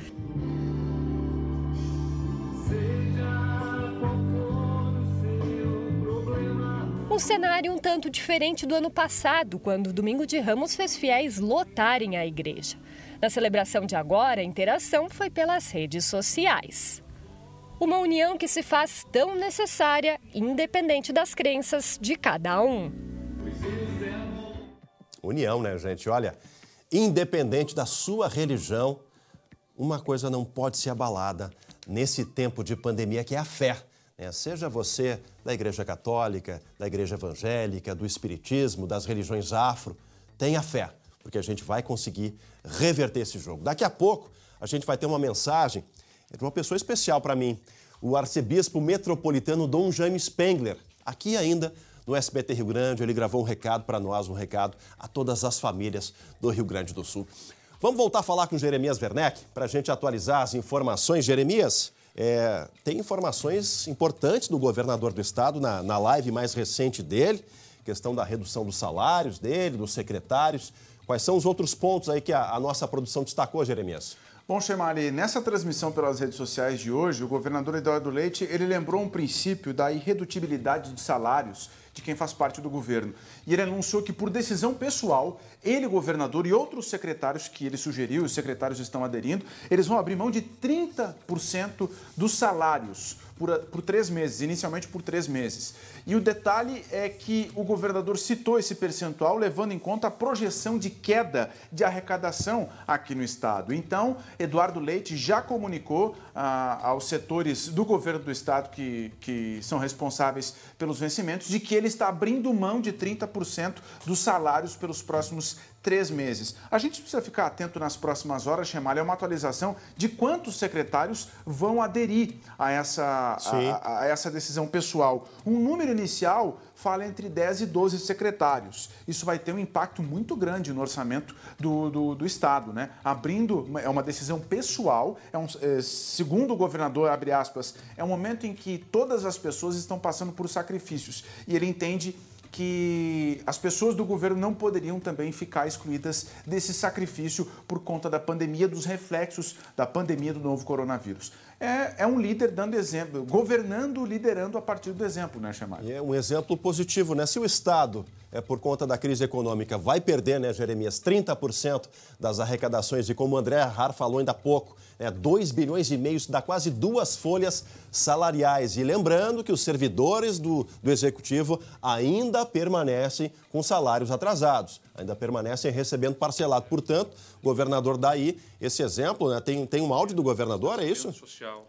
Um cenário um tanto diferente do ano passado, quando o Domingo de Ramos fez fiéis lotarem a igreja. Na celebração de agora, a interação foi pelas redes sociais. Uma união que se faz tão necessária, independente das crenças de cada um. União, né, gente? Olha, independente da sua religião, uma coisa não pode ser abalada nesse tempo de pandemia, que é a fé. Seja você da Igreja Católica, da Igreja Evangélica, do Espiritismo, das religiões afro, tenha fé, porque a gente vai conseguir reverter esse jogo. Daqui a pouco, a gente vai ter uma mensagem de uma pessoa especial para mim, o arcebispo metropolitano Dom Jaime Spengler. Aqui ainda no SBT Rio Grande, ele gravou um recado para nós, um recado a todas as famílias do Rio Grande do Sul. Vamos voltar a falar com Jeremias Werneck para a gente atualizar as informações. Jeremias, tem informações importantes do governador do estado na live mais recente dele, questão da redução dos salários dele, dos secretários. Quais são os outros pontos aí que a nossa produção destacou, Jeremias? Bom, Chemali, nessa transmissão pelas redes sociais de hoje, o governador Eduardo Leite, ele lembrou um princípio da irredutibilidade de salários de quem faz parte do governo. E ele anunciou que, por decisão pessoal, ele, governador, e outros secretários que ele sugeriu, os secretários estão aderindo, eles vão abrir mão de 30% dos salários por 3 meses, inicialmente por 3 meses. E o detalhe é que o governador citou esse percentual levando em conta a projeção de queda de arrecadação aqui no estado. Então, Eduardo Leite já comunicou aos setores do governo do estado que são responsáveis pelos vencimentos de que ele está abrindo mão de 30% dos salários pelos próximos 3 meses. A gente precisa ficar atento nas próximas horas, Chemali, é uma atualização de quantos secretários vão aderir a essa decisão pessoal. Um número inicial fala entre 10 e 12 secretários. Isso vai ter um impacto muito grande no orçamento do Estado, né? Abrindo, é uma decisão pessoal, segundo o governador, abre aspas, é um momento em que todas as pessoas estão passando por sacrifícios e ele entende que as pessoas do governo não poderiam também ficar excluídas desse sacrifício por conta da pandemia, dos reflexos da pandemia do novo coronavírus. É um líder dando exemplo, governando, liderando a partir do exemplo, né, Chamalho? É um exemplo positivo, né? Se o Estado, por conta da crise econômica, vai perder, né, Jeremias, 30% das arrecadações, e como o André Har falou ainda há pouco, 2,5 bilhões, dá quase 2 folhas salariais. E lembrando que os servidores do Executivo ainda permanecem com salários atrasados, ainda permanecem recebendo parcelado. Portanto, o governador dá aí esse exemplo, né? Tem um áudio do governador, é isso? Social.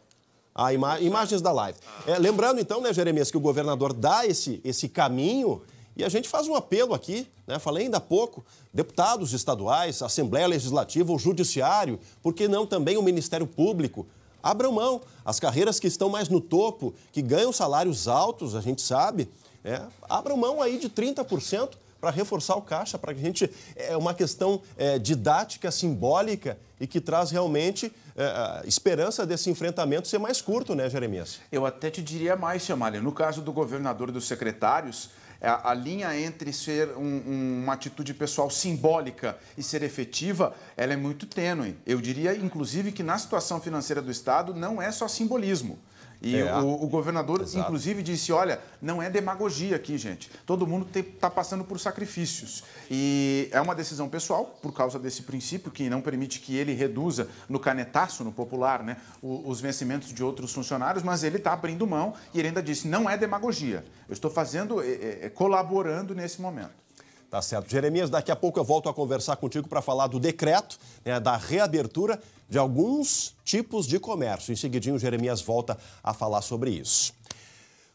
Imagens da live. Lembrando, então, né, Jeremias, que o governador dá esse caminho e a gente faz um apelo aqui, né? Falei ainda há pouco, deputados estaduais, Assembleia Legislativa, o Judiciário, por que não também o Ministério Público? Abram mão. As carreiras que estão mais no topo, que ganham salários altos, a gente sabe, abram mão aí de 30% para reforçar o caixa, para que a gente... É uma questão didática, simbólica e que traz realmente esperança desse enfrentamento ser mais curto, né, Jeremias? Eu até te diria mais, Chamalha. No caso do governador e dos secretários, a linha entre ser uma atitude pessoal simbólica e ser efetiva, ela é muito tênue. Eu diria, inclusive, que na situação financeira do Estado não é só simbolismo. E o governador, inclusive, disse, olha, não é demagogia aqui, gente. Todo mundo está passando por sacrifícios. E é uma decisão pessoal, por causa desse princípio, que não permite que ele reduza no canetaço, no popular, né, os vencimentos de outros funcionários, mas ele está abrindo mão e ele ainda disse, não é demagogia. Eu estou fazendo, colaborando nesse momento. Tá certo. Jeremias, daqui a pouco eu volto a conversar contigo para falar do decreto, né, da reabertura de alguns tipos de comércio. Em seguidinho, o Jeremias volta a falar sobre isso.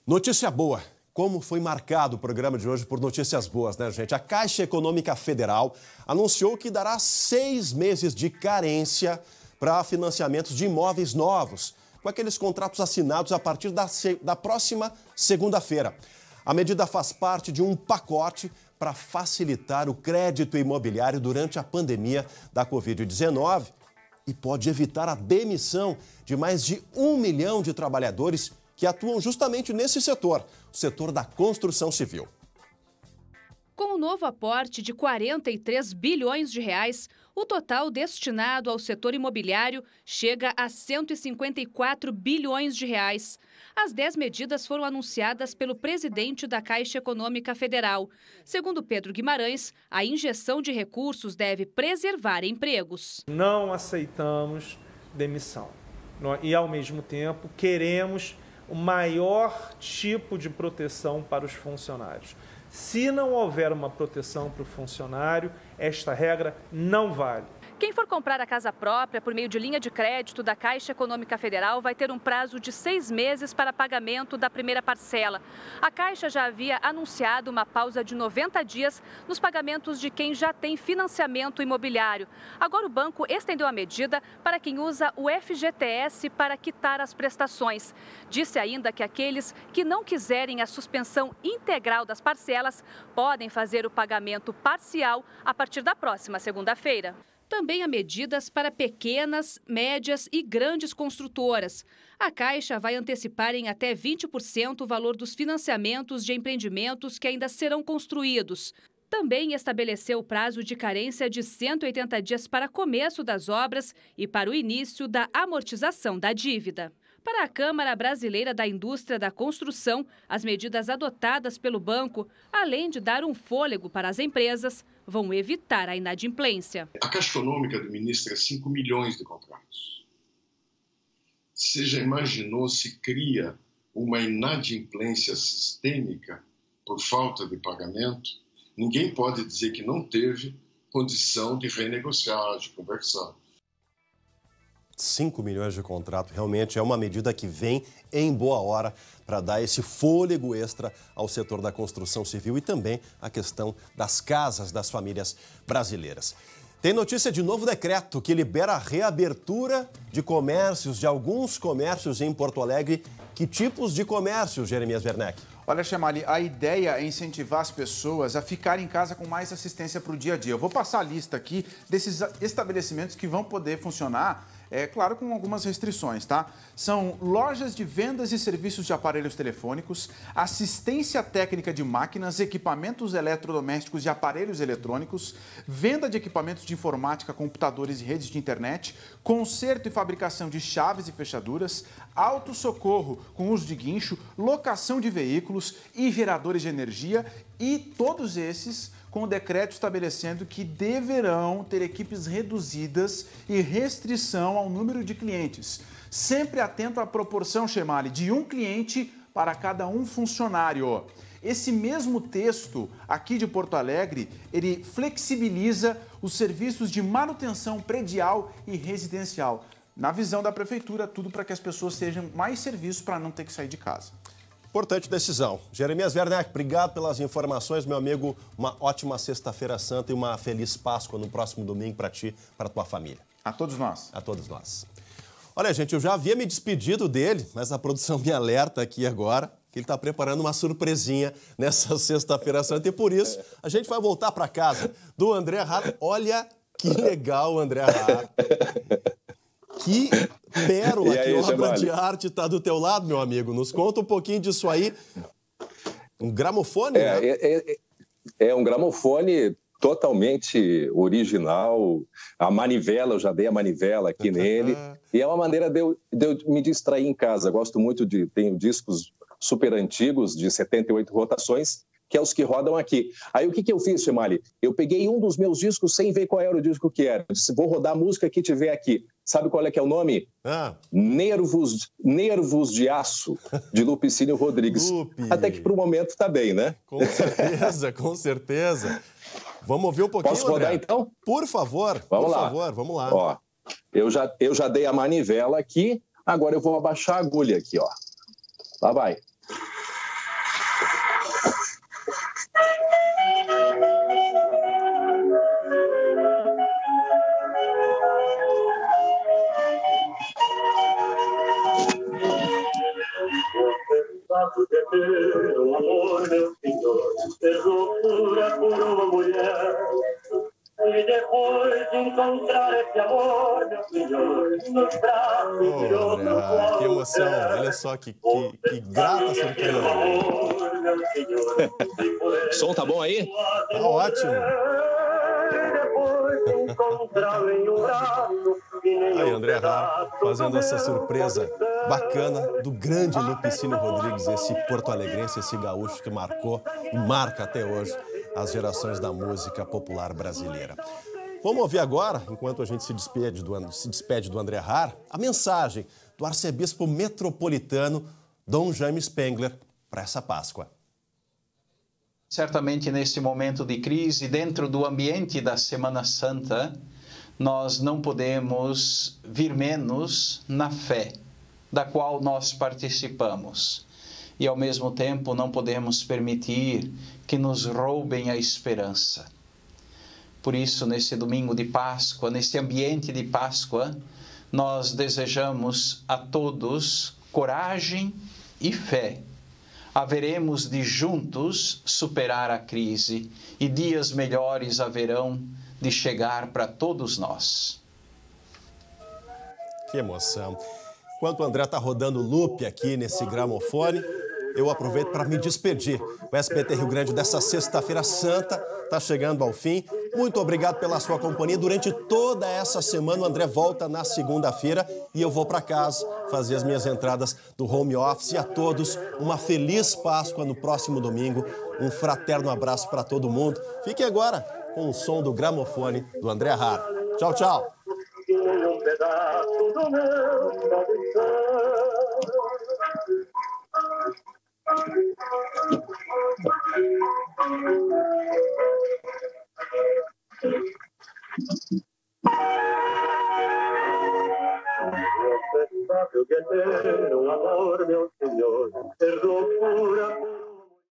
Notícia boa. Como foi marcado o programa de hoje por notícias boas, né, gente? A Caixa Econômica Federal anunciou que dará 6 meses de carência para financiamentos de imóveis novos, com aqueles contratos assinados a partir da próxima segunda-feira. A medida faz parte de um pacote para facilitar o crédito imobiliário durante a pandemia da Covid-19 e pode evitar a demissão de mais de 1 milhão de trabalhadores que atuam justamente nesse setor, o setor da construção civil. Com o novo aporte de 43 bilhões de reais, o total destinado ao setor imobiliário chega a 154 bilhões de reais. As 10 medidas foram anunciadas pelo presidente da Caixa Econômica Federal. Segundo Pedro Guimarães, a injeção de recursos deve preservar empregos. Não aceitamos demissão e, ao mesmo tempo, queremos o maior tipo de proteção para os funcionários. Se não houver uma proteção para o funcionário, esta regra não vale. Quem for comprar a casa própria por meio de linha de crédito da Caixa Econômica Federal vai ter um prazo de 6 meses para pagamento da primeira parcela. A Caixa já havia anunciado uma pausa de 90 dias nos pagamentos de quem já tem financiamento imobiliário. Agora o banco estendeu a medida para quem usa o FGTS para quitar as prestações. Disse ainda que aqueles que não quiserem a suspensão integral das parcelas podem fazer o pagamento parcial a partir da próxima segunda-feira. Também há medidas para pequenas, médias e grandes construtoras. A Caixa vai antecipar em até 20% o valor dos financiamentos de empreendimentos que ainda serão construídos. Também estabeleceu o prazo de carência de 180 dias para começo das obras e para o início da amortização da dívida. Para a Câmara Brasileira da Indústria da Construção, as medidas adotadas pelo banco, além de dar um fôlego para as empresas, vão evitar a inadimplência. A Caixa Econômica administra 5 milhões de contratos. Você já imaginou se cria uma inadimplência sistêmica por falta de pagamento? Ninguém pode dizer que não teve condição de renegociar, de conversar. 5 milhões de contrato, realmente é uma medida que vem em boa hora para dar esse fôlego extra ao setor da construção civil e também a questão das casas das famílias brasileiras. Tem notícia de novo decreto que libera a reabertura de comércios, de alguns comércios em Porto Alegre. Que tipos de comércio, Jeremias Werneck? Olha, Chamali, a ideia é incentivar as pessoas a ficarem em casa com mais assistência para o dia a dia. Eu vou passar a lista aqui desses estabelecimentos que vão poder funcionar É claro, com algumas restrições, tá? São lojas de vendas e serviços de aparelhos telefônicos, assistência técnica de máquinas, equipamentos eletrodomésticos e aparelhos eletrônicos, venda de equipamentos de informática, computadores e redes de internet, conserto e fabricação de chaves e fechaduras, autossocorro com uso de guincho, locação de veículos e geradores de energia, e todos esses com o decreto estabelecendo que deverão ter equipes reduzidas e restrição ao número de clientes. Sempre atento à proporção, Chemali, de um cliente para cada um funcionário. Esse mesmo texto, aqui de Porto Alegre, ele flexibiliza os serviços de manutenção predial e residencial. Na visão da Prefeitura, tudo para que as pessoas tenham mais serviços para não ter que sair de casa. Importante decisão. Jeremias Werneck, obrigado pelas informações, meu amigo. Uma ótima Sexta-feira Santa e uma feliz Páscoa no próximo domingo para ti, para tua família. A todos nós. A todos nós. Olha, gente, eu já havia me despedido dele, mas a produção me alerta aqui agora que ele está preparando uma surpresinha nessa Sexta-feira Santa e por isso a gente vai voltar para casa do André Harr. Olha que legal o André Harr. Que pérola, que obra de arte está do teu lado, meu amigo. Nos conta um pouquinho disso aí. Um gramofone, né? É um gramofone totalmente original. A manivela, eu já dei a manivela aqui nele. E é uma maneira de eu me distrair em casa. Gosto muito de... Tenho discos super antigos, de 78 rotações, que é os que rodam aqui. Aí o que eu fiz, Chemali? Eu peguei um dos meus discos sem ver qual era o disco que era. Eu disse, vou rodar a música que tiver aqui. Sabe qual é que é o nome? Nervos de Aço, de Lupicínio Rodrigues. Até que pro momento tá bem, né? Com certeza, com certeza. Vamos ouvir um pouquinho, Posso rodar, André? então? Por favor, vamos lá. Ó, eu já dei a manivela aqui, agora eu vou abaixar a agulha aqui, ó. Lá vai. Um amor, meu senhor, ter loucura por uma mulher. E depois de encontrar esse amor, meu senhor, nos braços de outro. Que emoção, olha só que grata surpresa. O som tá bom aí? Tá ótimo. Aí, André Harr fazendo essa surpresa bacana do grande Lupicínio Rodrigues, esse porto-alegrense, esse gaúcho que marcou e marca até hoje as gerações da música popular brasileira. Vamos ouvir agora, enquanto a gente se despede do André Harr, a mensagem do arcebispo metropolitano Dom Jaime Spengler para essa Páscoa. Certamente, neste momento de crise, dentro do ambiente da Semana Santa, nós não podemos vir menos na fé, da qual nós participamos. E, ao mesmo tempo, não podemos permitir que nos roubem a esperança. Por isso, nesse domingo de Páscoa, nesse ambiente de Páscoa, nós desejamos a todos coragem e fé. Haveremos de juntos superar a crise e dias melhores haverão de chegar para todos nós. Que emoção. Enquanto o André está rodando o loop aqui nesse gramofone, eu aproveito para me despedir. O SBT Rio Grande dessa Sexta-feira Santa está chegando ao fim. Muito obrigado pela sua companhia. Durante toda essa semana, o André volta na segunda-feira e eu vou para casa fazer as minhas entradas do home office. E a todos, uma feliz Páscoa no próximo domingo. Um fraterno abraço para todo mundo. Fiquem agora com o som do gramofone do André Harr. Tchau, tchau. Você sabe o que é ter um amor, meu senhor, ter loucura por